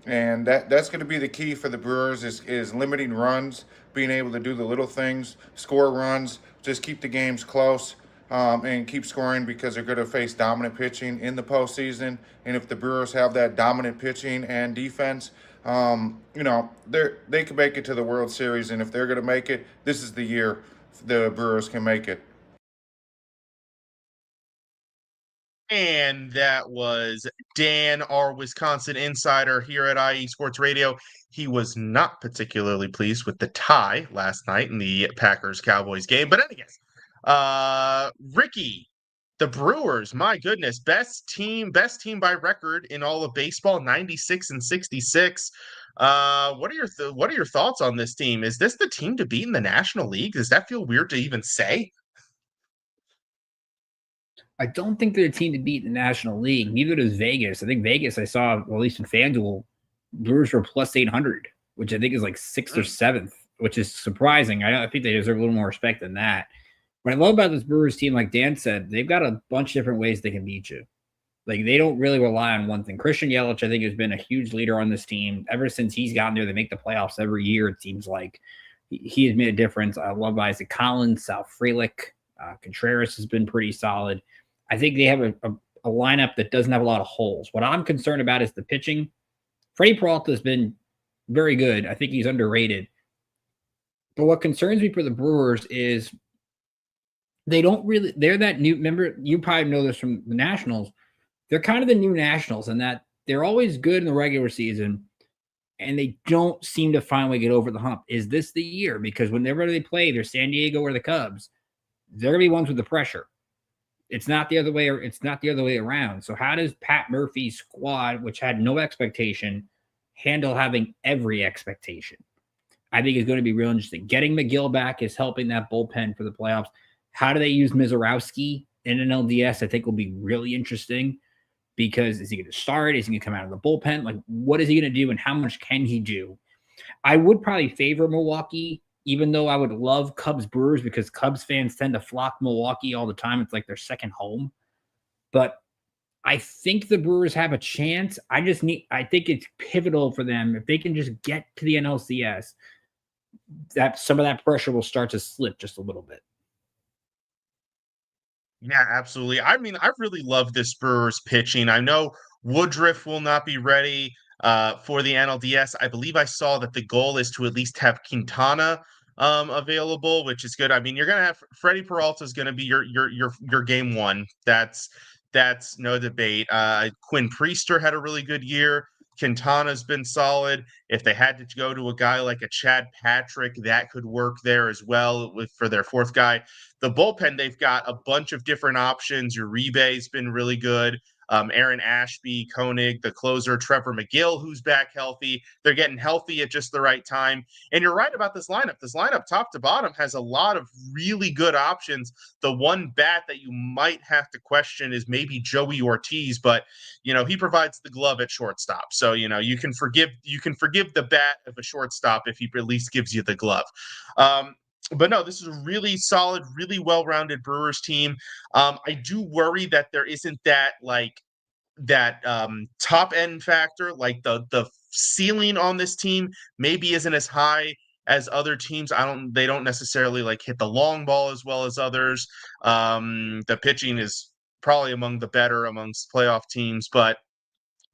and that's going to be the key for the Brewers is limiting runs, being able to do the little things, score runs, just keep the games close, and keep scoring because they're going to face dominant pitching in the postseason. And if the Brewers have that dominant pitching and defense, they can make it to the World Series. And if they're going to make it, this is the year the Brewers can make it. And that was Dan, our Wisconsin insider here at IE Sports Radio. He was not particularly pleased with the tie last night in the Packers-Cowboys game. But anyways, Ricky, the Brewers, my goodness, best team by record in all of baseball, 96-66. What are your thoughts on this team? Is this the team to beat in the National League? Does that feel weird to even say? I don't think they're a team to beat in the National League. Neither does Vegas. I think Vegas, I saw, well, at least in FanDuel, Brewers were plus 800, which I think is like sixth or seventh, which is surprising. I think they deserve a little more respect than that. What I love about this Brewers team, like Dan said, they've got a bunch of different ways they can beat you. Like, they don't really rely on one thing. Christian Yelich, I think, has been a huge leader on this team. Ever since he's gotten there, they make the playoffs every year, it seems like. He has made a difference. I love Isaac Collins, Sal Frelick. Contreras has been pretty solid. I think they have a lineup that doesn't have a lot of holes. What I'm concerned about is the pitching. Freddie Peralta has been very good. I think he's underrated. But what concerns me for the Brewers is they're that new, remember, you probably know this from the Nationals. They're kind of the new Nationals in that they're always good in the regular season, and they don't seem to finally get over the hump. Is this the year? Because whenever they play, they're San Diego or the Cubs, they're going to be ones with the pressure. It's not the other way. It's not the other way around. So how does Pat Murphy's squad, which had no expectation, handle having every expectation? I think it's going to be real interesting. Getting McGill back is helping that bullpen for the playoffs. How do they use Mizorowski in an LDS? I think will be really interesting, because is he going to start? Is he going to come out of the bullpen? Like, what is he going to do, and how much can he do? I would probably favor Milwaukee, even though I would love Cubs Brewers, because Cubs fans tend to flock Milwaukee all the time. It's like their second home. But I think the Brewers have a chance. I think it's pivotal for them. If they can just get to the NLCS, that some of that pressure will start to slip just a little bit. Yeah, absolutely. I mean, I really love this Brewers pitching. I know Woodruff will not be ready for the NLDS. I believe I saw that the goal is to at least have Quintana available, which is good. I mean, you're gonna have Freddie Peralta is gonna be your game one. That's no debate. Quinn Priester had a really good year. Quintana's been solid. If they had to go to a guy like a Chad Patrick, that could work there as well for their fourth guy. The bullpen, they've got a bunch of different options. Uribe's been really good. Aaron Ashby, Koenig, the closer, Trevor McGill, who's back healthy. They're getting healthy at just the right time. And you're right about this lineup. This lineup, top to bottom, has a lot of really good options. The one bat that you might have to question is maybe Joey Ortiz, but he provides the glove at shortstop. So you can forgive the bat of a shortstop if he at least gives you the glove. But no, this is a really solid, really well-rounded Brewers team. I do worry that there isn't that top end factor, like the ceiling on this team maybe isn't as high as other teams. They don't necessarily hit the long ball as well as others. The pitching is probably among the better amongst playoff teams, but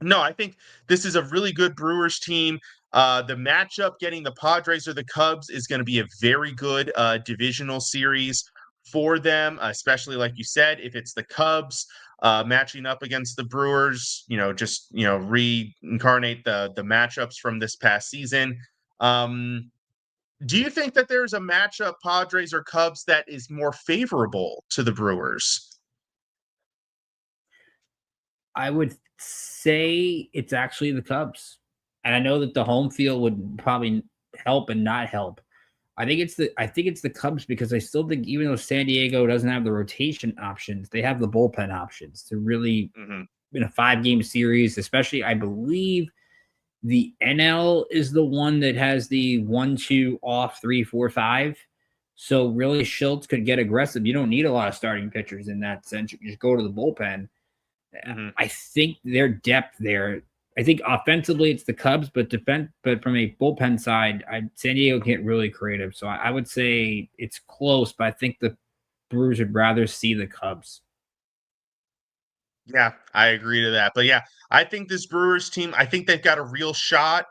no, I think this is a really good Brewers team. The matchup, getting the Padres or the Cubs, is going to be a very good divisional series for them, especially like you said, if it's the Cubs matching up against the Brewers, reincarnate the matchups from this past season. Do you think that there's a matchup, Padres or Cubs, that is more favorable to the Brewers? I would say it's actually the Cubs. And I know that the home field would probably help and not help. I think it's the Cubs, because I still think, even though San Diego doesn't have the rotation options, they have the bullpen options to really, in a 5-game series, especially, I believe the NL is the one that has the 1-2 off 3-4-5. So really, Schultz could get aggressive. You don't need a lot of starting pitchers in that sense. You just go to the bullpen. I think their depth there. I think offensively it's the Cubs, but from a bullpen side, San Diego can't really creative. So I would say it's close, but I think the Brewers would rather see the Cubs. Yeah, I agree to that. But yeah, I think this Brewers team, I think they've got a real shot,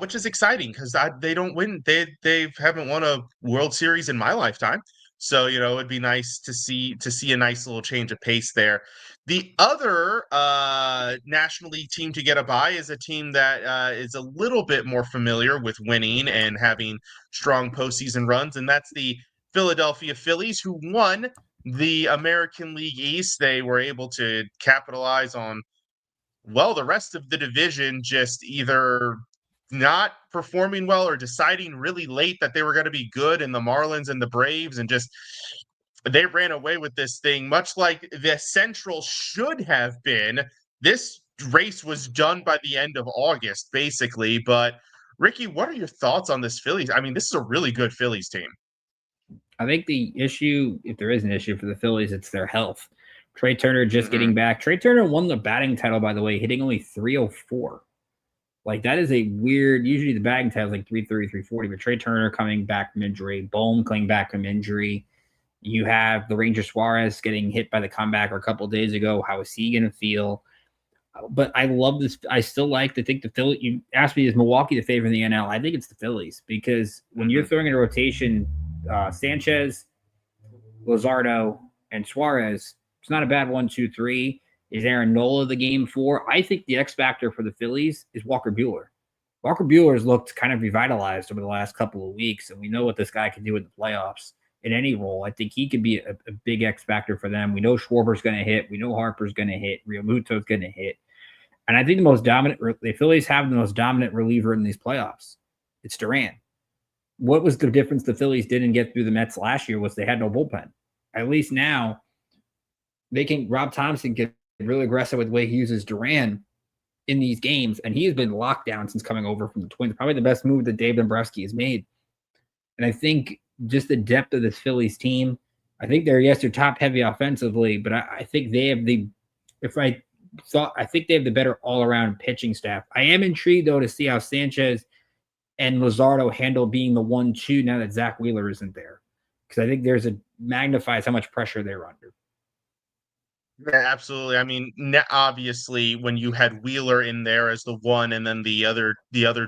which is exciting because they don't win. They haven't won a World Series in my lifetime. So, it'd be nice to see a nice little change of pace there. The other National League team to get a bye is a team that is a little bit more familiar with winning and having strong postseason runs, and that's the Philadelphia Phillies, who won the American League East. They were able to capitalize on, the rest of the division just either not performing well or deciding really late that they were going to be good, and the Marlins and the Braves, and just they ran away with this thing, much like the Central should have been. This race was done by the end of August, basically. But Ricky, what are your thoughts on this Phillies? I mean, this is a really good Phillies team. I think the issue, if there is an issue for the Phillies, it's their health. Trey Turner just getting back. Trey Turner won the batting title, by the way, hitting only 304. Like, that is a weird, usually the batting title is like 330, 340, but Trey Turner coming back from injury, Bohm coming back from injury. You have the Ranger Suarez getting hit by the comebacker a couple of days ago. How is he going to feel? But I love this. I still like to think the Phillies. You asked me, is Milwaukee the favorite in the NL? I think it's the Phillies, because when you're throwing in a rotation, Sanchez, Luzardo, and Suarez, it's not a bad 1, 2, 3. Is Aaron Nola the game 4? I think the X factor for the Phillies is Walker Buehler. Walker Buehler has looked kind of revitalized over the last couple of weeks, and we know what this guy can do in the playoffs in any role. I think he could be a big X factor for them. We know Schwarber's going to hit. We know Harper's going to hit. Realmuto's going to hit. And I think the Phillies have the most dominant reliever in these playoffs. It's Duran. What was the difference the Phillies didn't get through the Mets last year was they had no bullpen. At least now Rob Thompson get really aggressive with the way he uses Duran in these games. And he has been locked down since coming over from the Twins. Probably the best move that Dave Dombrowski has made. And I think just the depth of this Phillies team, I think they're top heavy offensively, but I think they have I think they have the better all around pitching staff. I am intrigued though to see how Sanchez and Luzardo handle being the 1-2 now that Zach Wheeler isn't there. Because I think magnifies how much pressure they're under. Yeah, absolutely. I mean, obviously, when you had Wheeler in there as the one, and then the other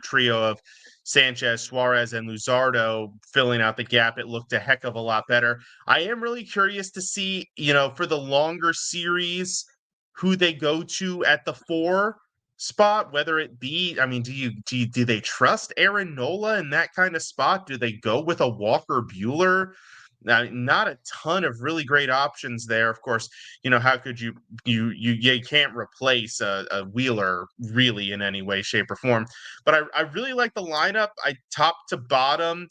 trio of Sanchez, Suarez, and Luzardo filling out the gap, it looked a heck of a lot better. I am really curious to see, for the longer series, who they go to at the 4 spot, whether it be, I mean, do they trust Aaron Nola in that kind of spot? Do they go with a Walker Buehler? Now, not a ton of really great options there. Of course, how could you can't replace a Wheeler really in any way, shape, or form. But I really like the lineup. Top to bottom.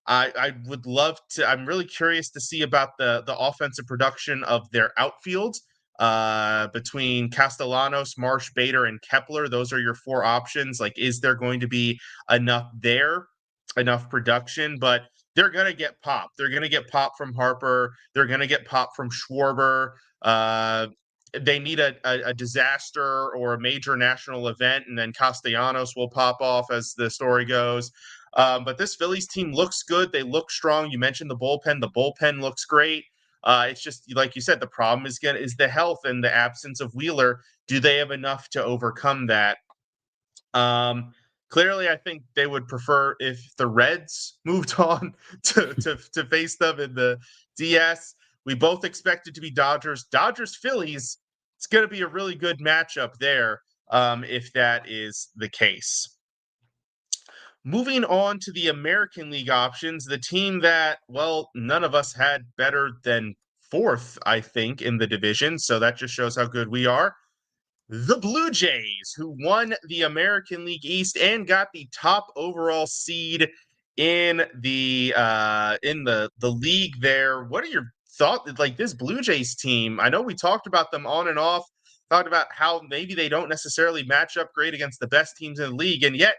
I would love to. I'm really curious to see about the offensive production of their outfield between Castellanos, Marsh, Bader, and Kepler. Those are your 4 options. Like, is there going to be enough production? But they're going to get pop. They're going to get pop from Harper. They're going to get pop from Schwarber. They need a disaster or a major national event, and then Castellanos will pop off as the story goes. But this Phillies team looks good. They look strong. You mentioned the bullpen. The bullpen looks great. It's just, like you said, the problem is the health and the absence of Wheeler. Do they have enough to overcome that? Clearly, I think they would prefer if the Reds moved on to face them in the DS. We both expect it to be Dodgers. Phillies, it's going to be a really good matchup there if that is the case. Moving on to the American League options, the team that, none of us had better than 4th, I think, in the division. So that just shows how good we are. The Blue Jays, who won the American League East and got the top overall seed in the league there. What are your thoughts? Like, this Blue Jays team, I know we talked about them on and off, talked about how maybe they don't necessarily match up great against the best teams in the league, and yet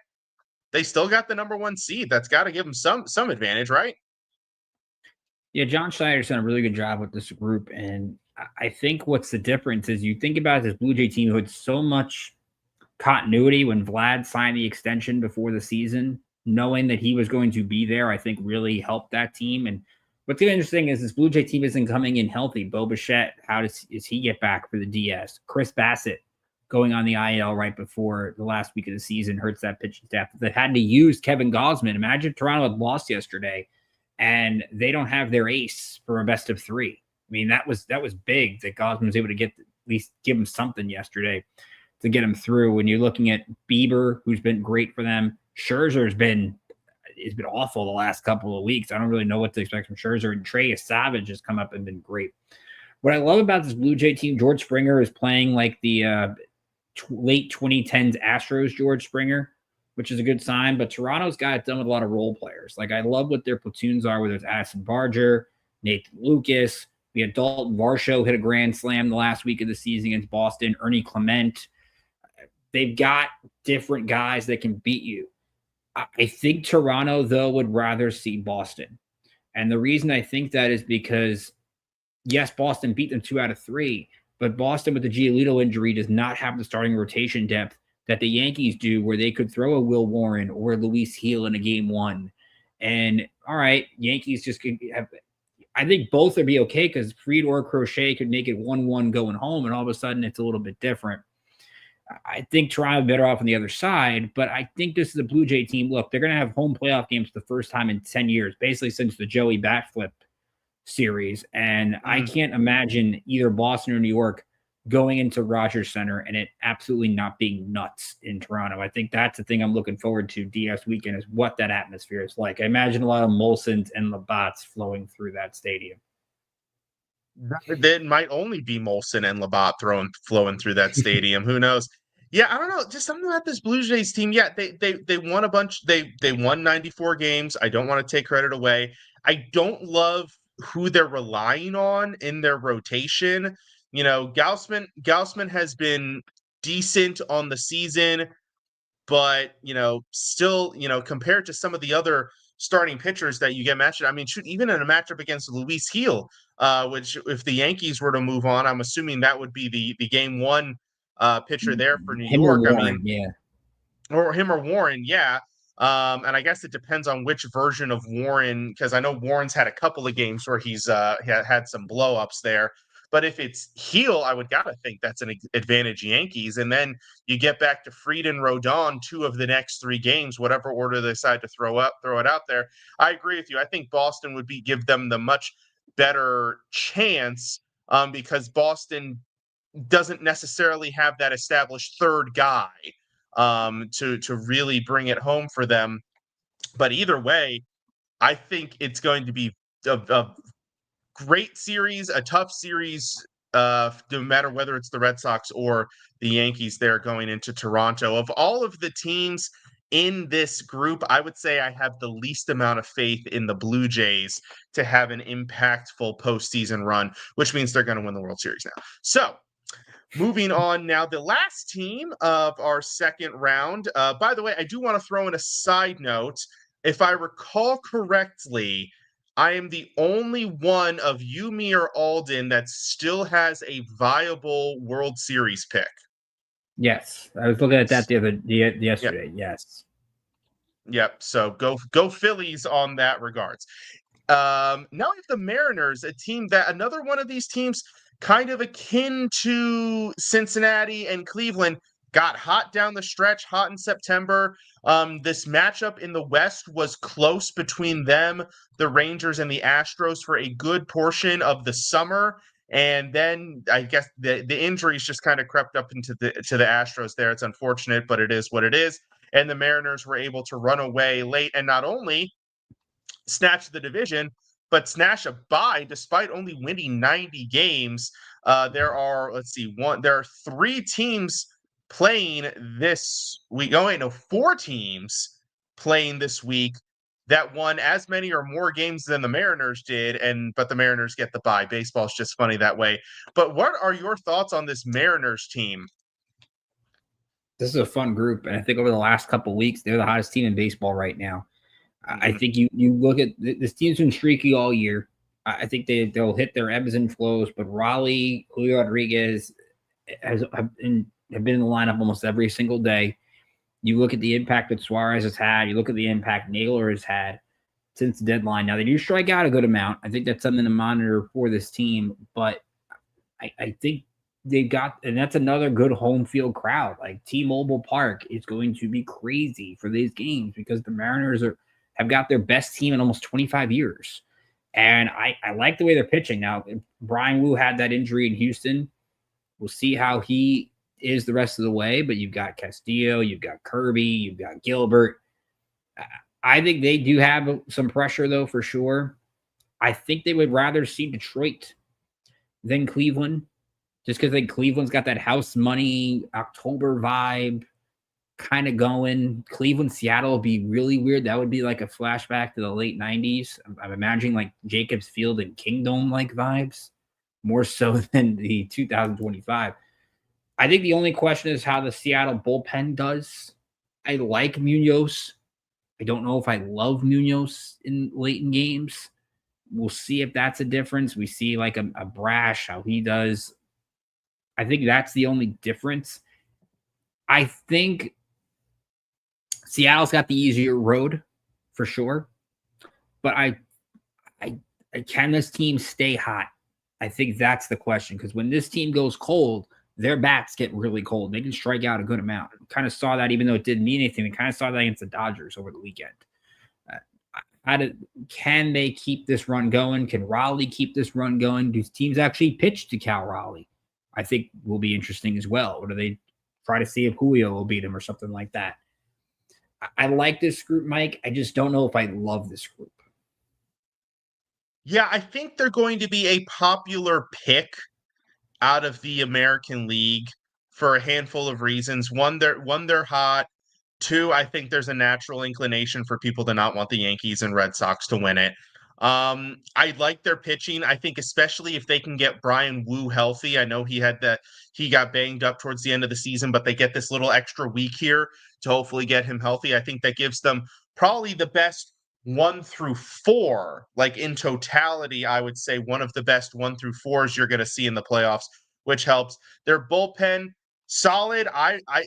they still got the number 1 seed. That's got to give them some advantage, right? Yeah, John Schneider's done a really good job with this group, and I think what's the difference is you think about this Blue Jay team who had so much continuity when Vlad signed the extension before the season, knowing that he was going to be there, I think really helped that team. And what's interesting is this Blue Jay team isn't coming in healthy. Bo Bichette, how does he get back for the DS? Chris Bassett going on the IL right before the last week of the season hurts that pitching staff. They had to use Kevin Gausman. Imagine Toronto had lost yesterday, and they don't have their ace for a best of 3. I mean, that was big that Gausman was able to get at least give him something yesterday to get him through. When you're looking at Bieber, who's been great for them, Scherzer has been awful the last couple of weeks. I don't really know what to expect from Scherzer, and Trey Savage has come up and been great. What I love about this Blue Jay team, George Springer is playing like the late 2010s Astros George Springer, which is a good sign. But Toronto's got it done with a lot of role players. Like, I love what their platoons are, whether it's Addison Barger, Nathan Lucas, We had Dalton Varsho hit a grand slam the last week of the season against Boston. Ernie Clement. They've got different guys that can beat you. I think Toronto, though, would rather see Boston. And the reason I think that is because, yes, Boston beat them 2 out of 3, but Boston with the Giolito injury does not have the starting rotation depth that the Yankees do, where they could throw a Will Warren or Luis Gil in a game 1. And, all right, Yankees just could have – I think both would be okay because Fried or Crochet could make it 1-1 going home, and all of a sudden it's a little bit different. I think Toronto better off on the other side, but I think this is a Blue Jay team. Look, they're going to have home playoff games for the first time in 10 years, basically since the Joey Batflip series. And I can't imagine either Boston or New York going into Rogers Center and it absolutely not being nuts in Toronto. I think that's the thing I'm looking forward to DS weekend, is what that atmosphere is like. I imagine a lot of Molsons and Labats flowing through that stadium. That might only be Molson and Labatt flowing through that stadium. Who knows? Yeah, I don't know. Just something about this Blue Jays team. Yeah, they won a bunch. They won 94 games. I don't want to take credit away. I don't love who they're relying on in their rotation. You know, Gausman has been decent on the season, but still, compared to some of the other starting pitchers that you get matched, I mean, shoot, even in a matchup against Luis Gil, which if the Yankees were to move on, I'm assuming that would be the game 1 pitcher there for New York. Warren, I mean, yeah. Or him or Warren, yeah. And I guess it depends on which version of Warren, because I know Warren's had a couple of games where he's had some blow-ups there. But if it's Heel, I would gotta think that's an advantage Yankees. And then you get back to Fried and Rodon, 2 of the next 3 games, whatever order they decide to throw it out there. I agree with you. I think Boston would give them the much better chance, because Boston doesn't necessarily have that established third guy to really bring it home for them. But either way, I think it's going to be a great series, a tough series, no matter whether it's the Red Sox or the Yankees there going into Toronto. Of all of the teams in this group, I would say I have the least amount of faith in the Blue Jays to have an impactful postseason run, which means they're going to win the World Series now. So, moving on now, the last team of our second round. By the way, I do want to throw in a side note. If I recall correctly, I am the only one of you, me, or Alden that still has a viable World Series pick. Yes, I was looking at that yesterday. Yep. Yes. Yep. So go Phillies on that regards. Now we have the Mariners, a team that another one of these teams, kind of akin to Cincinnati and Cleveland, got hot down the stretch, hot in September. This matchup in the West was close between them, the Rangers, and the Astros for a good portion of the summer. And then I guess the injuries just kind of crept up into the Astros there. It's unfortunate, but it is what it is. And the Mariners were able to run away late and not only snatch the division, but snatch a bye despite only winning 90 games. There are 3 teams playing this week. Oh, wait, no, 4 teams playing this week that won as many or more games than the Mariners did, but the Mariners get the bye. Baseball's just funny that way. But what are your thoughts on this Mariners team? This is a fun group, and I think over the last couple of weeks, they're the hottest team in baseball right now. I think you look at this team's been streaky all year. I think they'll hit their ebbs and flows, but Raleigh, Julio Rodriguez have been in the lineup almost every single day. You look at the impact that Suarez has had. You look at the impact Naylor has had since the deadline. Now, they do strike out a good amount. I think that's something to monitor for this team, but I think they've got, and that's another good home field crowd. Like T-Mobile Park is going to be crazy for these games because the Mariners have got their best team in almost 25 years. And I like the way they're pitching. Now, Brian Wu had that injury in Houston. We'll see how he is the rest of the way, but you've got Castillo, you've got Kirby, you've got Gilbert. I think they do have some pressure, though, for sure. I think they would rather see Detroit than Cleveland, just because I think Cleveland's got that house money, October vibe kind of going. Cleveland, Seattle would be really weird. That would be like a flashback to the late 90s. I'm imagining like Jacobs Field and Kingdom like vibes. more so than the 2025. I think the only question is how the Seattle bullpen does. I like Munoz. I don't know if I love Munoz late in games. We'll see if that's a difference. We see like a Brash, how he does. I think that's the only difference. I think Seattle's got the easier road for sure. But can this team stay hot? I think that's the question, because when this team goes cold, their bats get really cold. They can strike out a good amount. We kind of saw that, even though it didn't mean anything. We kind of saw that against the Dodgers over the weekend. Can they keep this run going? Can Raleigh keep this run going? Do teams actually pitch to Cal Raleigh? I think will be interesting as well. Or do they try to see if Julio will beat him or something like that? I like this group, Mike. I just don't know if I love this group. Yeah, I think they're going to be a popular pick out of the American League for a handful of reasons. One, they're hot. Two, I think there's a natural inclination for people to not want the Yankees and Red Sox to win it. I like their pitching. I think especially if they can get Brian Wu healthy. I know he got banged up towards the end of the season, but they get this little extra week here to hopefully get him healthy. I think that gives them probably the best 1 through 4, like in totality. I would say one of the best 1 through 4s you're going to see in the playoffs, which helps. Their bullpen, solid.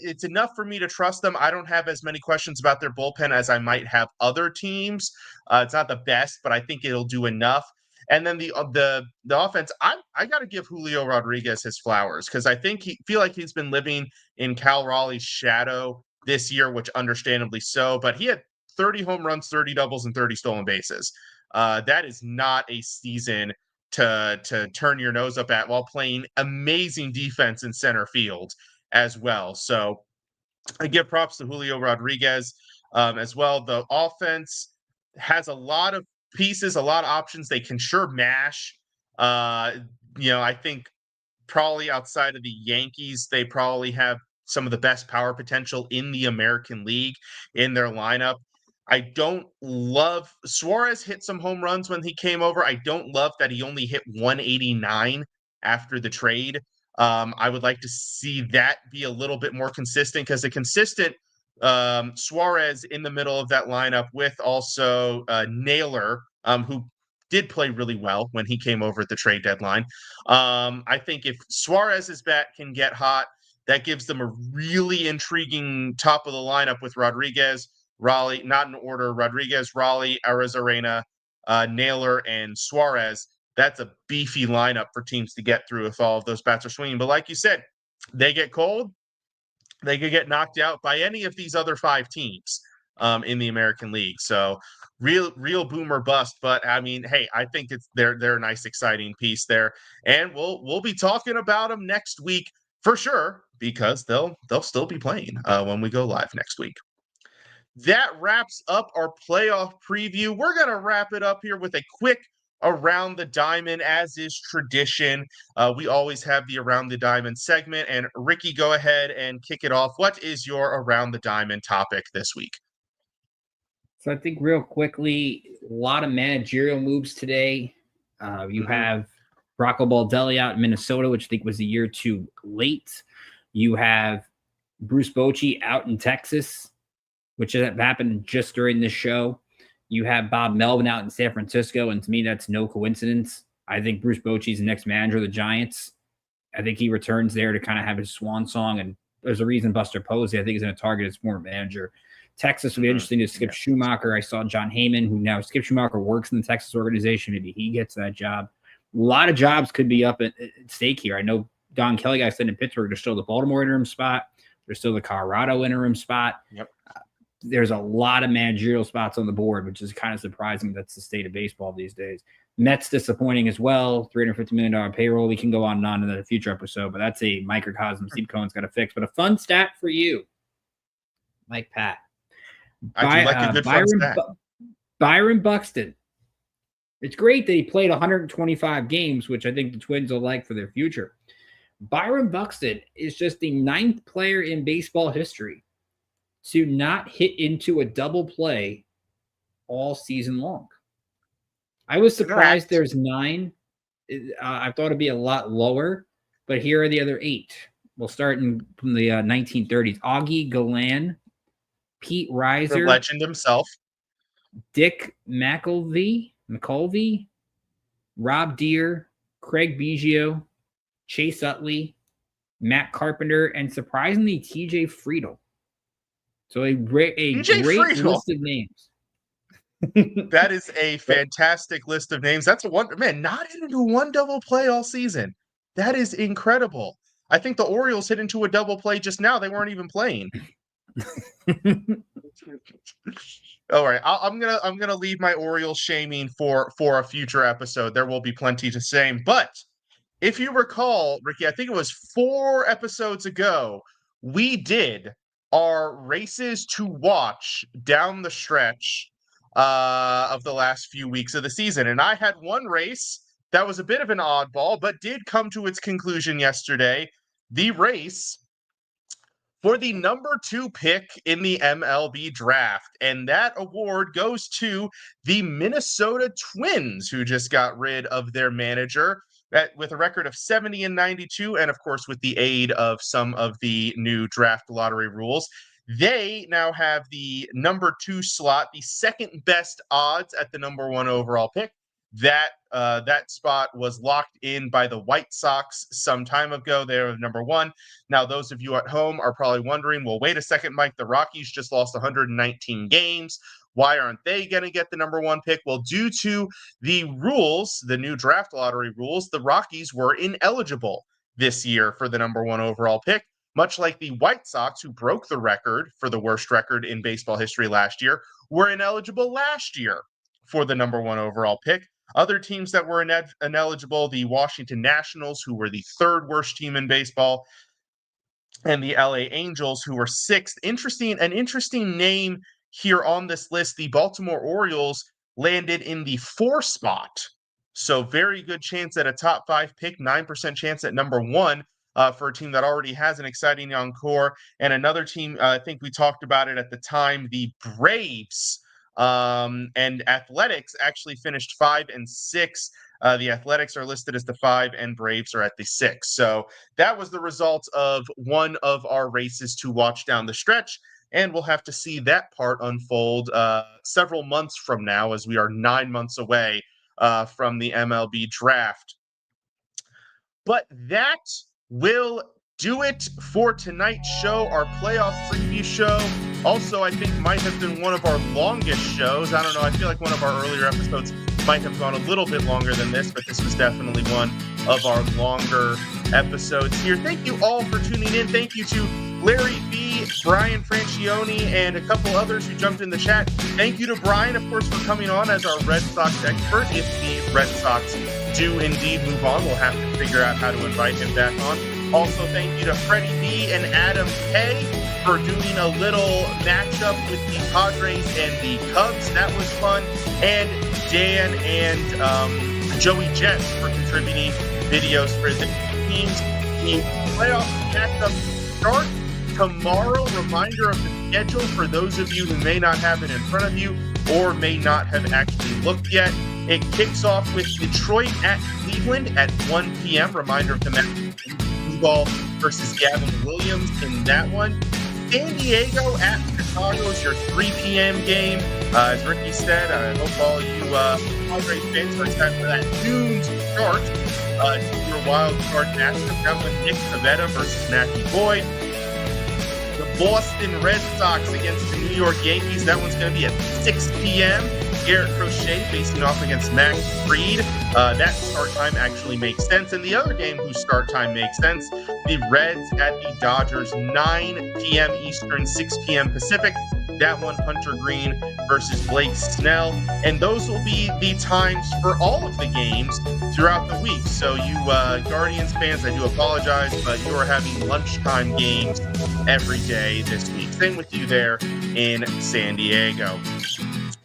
It's enough for me to trust them. I don't have as many questions about their bullpen as I might have other teams. It's not the best, but I think it'll do enough. And then the offense, I got to give Julio Rodriguez his flowers, because I feel like he's been living in Cal Raleigh's shadow this year, which understandably so. But he had 30 home runs, 30 doubles, and 30 stolen bases. That is not a season to turn your nose up at, while playing amazing defense in center field as well. So I give props to Julio Rodriguez as well. The offense has a lot of pieces, a lot of options. They can sure mash. I think probably outside of the Yankees, they probably have some of the best power potential in the American League in their lineup. I don't love Suarez hit some home runs when he came over. I don't love that he only hit 189 after the trade. I would like to see that be a little bit more consistent, because a consistent Suarez in the middle of that lineup with also Naylor, who did play really well when he came over at the trade deadline. I think if Suarez's bat can get hot, that gives them a really intriguing top of the lineup with Rodriguez, Raleigh, not in order, Rodriguez, Raleigh, Arozarena, Naylor, and Suarez. That's a beefy lineup for teams to get through if all of those bats are swinging. But like you said, they get cold, they could get knocked out by any of these other 5 teams in the American League. So real boom or bust. But I mean, hey, I think they're a nice, exciting piece there, and we'll be talking about them next week for sure, because they'll still be playing when we go live next week. That wraps up our playoff preview. We're going to wrap it up here with a quick Around the Diamond, as is tradition. We always have the Around the Diamond segment. And Ricky, go ahead and kick it off. What is your Around the Diamond topic this week? So I think real quickly, a lot of managerial moves today. You have Rocco Baldelli out in Minnesota, which I think was a year too late. You have Bruce Bochy out in Texas, which happened just during this show. You have Bob Melvin out in San Francisco, and to me, that's no coincidence. I think Bruce Bochy's the next manager of the Giants. I think he returns there to kind of have his swan song, and there's a reason Buster Posey, I think, is going to target his former manager. Texas will be interesting to Skip Schumacher. I saw John Heyman, who now Skip Schumacher works in the Texas organization. Maybe he gets that job. A lot of jobs could be up at stake here. I know Don Kelly got sent in Pittsburgh. There's still the Baltimore interim spot. There's still the Colorado interim spot. Yep. There's a lot of managerial spots on the board, which is kind of surprising. That's the state of baseball these days. Mets disappointing as well. $350 million payroll. We can go on and on in a future episode, but that's a microcosm Steve Cohen's got to fix. But a fun stat for you, Mike Patt. I do like a good fun stat. Byron Buxton. It's great that he played 125 games, which I think the Twins will like for their future. Byron Buxton is just the 9th player in baseball history to not hit into a double play all season long. I was surprised there's 9. I thought it'd be a lot lower, but here are the other 8. We'll start from the 1930s. Augie Galan, Pete The Reiser, legend himself. Dick McElvey, Rob Deere, Craig Biggio, Chase Utley, Matt Carpenter, and surprisingly TJ Friedel. So a great Friedel. list of names. That is a fantastic list of names. That's a wonder, man. Not into one double play all season. That is incredible. I think the Orioles hit into a double play just now. They weren't even playing. All right, I'm gonna leave my Orioles shaming for a future episode. There will be plenty to say. But if you recall, Ricky, I think it was 4 episodes ago, we did our races to watch down the stretch of the last few weeks of the season, and I had one race that was a bit of an oddball, but did come to its conclusion yesterday. The race for the number 2 pick in the MLB draft. And that award goes to the Minnesota Twins, who just got rid of their manager with a record of 70-92. And of course, with the aid of some of the new draft lottery rules, they now have the number 2 slot, the second best odds at the number 1 overall pick. That spot was locked in by the White Sox some time ago. They're number 1. Now, those of you at home are probably wondering, well, wait a second, Mike, the Rockies just lost 119 games. Why aren't they going to get the number 1 pick? Well, due to the rules, the new draft lottery rules, the Rockies were ineligible this year for the number 1 overall pick, much like the White Sox, who broke the record for the worst record in baseball history last year, were ineligible last year for the number 1 overall pick. Other teams that were ineligible, the Washington Nationals, who were the 3rd worst team in baseball, and the LA Angels, who were 6th. An interesting name here on this list. The Baltimore Orioles landed in the 4 spot. So very good chance at a top 5 pick, 9% chance at number 1 for a team that already has an exciting young core. And another team, I think we talked about it at the time, the Braves, and Athletics actually finished 5 and 6. The Athletics are listed as the 5 and Braves are at the 6. So that was the result of one of our races to watch down the stretch. And we'll have to see that part unfold several months from now, as we are 9 months away from the MLB draft. But that will do it for tonight's show, our playoff preview show. Also, I think might have been one of our longest shows. I don't know. I feel like one of our earlier episodes might have gone a little bit longer than this, but this was definitely one of our longer episodes here. Thank you all for tuning in. Thank you to Larry B, Brian Francione, and a couple others who jumped in the chat. Thank you to Brian, of course, for coming on as our Red Sox expert. If the Red Sox do indeed move on, we'll have to figure out how to invite him back on. Also, thank you to Freddie B and Adam K for doing a little matchup with the Padres and the Cubs. That was fun. And Dan and Joey Jets for contributing videos for the teams. The playoff matchup start tomorrow. Reminder of the schedule for those of you who may not have it in front of you or may not have actually looked yet. It kicks off with Detroit at Cleveland at 1 p.m. Reminder of the match. Ball versus Gavin Williams in that one. San Diego at Chicago is your 3 p.m. game. As Ricky said, I hope all you Padres fans are excited for that noon start to your wild card matchup. That one, Nick Pivetta versus Matthew Boyd. The Boston Red Sox against the New York Yankees. That one's going to be at 6 p.m. Garrett Crochet facing off against Max Fried. That start time actually makes sense. And the other game whose start time makes sense, the Reds at the Dodgers, 9 p.m. Eastern, 6 p.m. Pacific. That one, Hunter Green versus Blake Snell. And those will be the times for all of the games throughout the week. So you Guardians fans, I do apologize, but you are having lunchtime games every day this week. Same with you there in San Diego.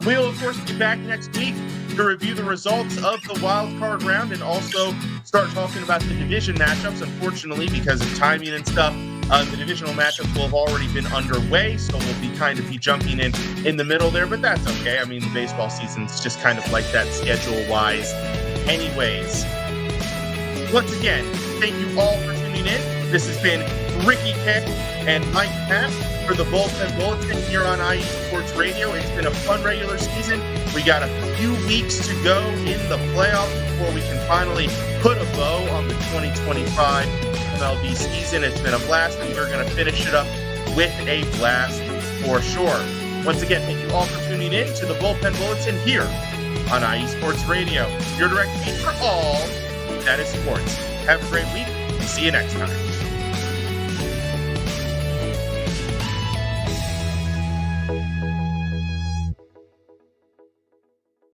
We'll, of course, be back next week to review the results of the wild card round and also start talking about the division matchups. Unfortunately, because of timing and stuff, the divisional matchups will have already been underway, so we'll be jumping in the middle there, but that's okay. I mean, the baseball season's just kind of like that schedule-wise anyways. Once again, thank you all for tuning in. This has been Ricky K and Mike Patt for the Bullpen Bulletin here on IE Sports Radio. It's been a fun regular season. We got a few weeks to go in the playoffs before we can finally put a bow on the 2025 MLB season. It's been a blast, and we're going to finish it up with a blast for sure. Once again, thank you all for tuning in to the Bullpen Bulletin here on IE Sports Radio, your direct feed for all that is sports. Have a great week. See you next time.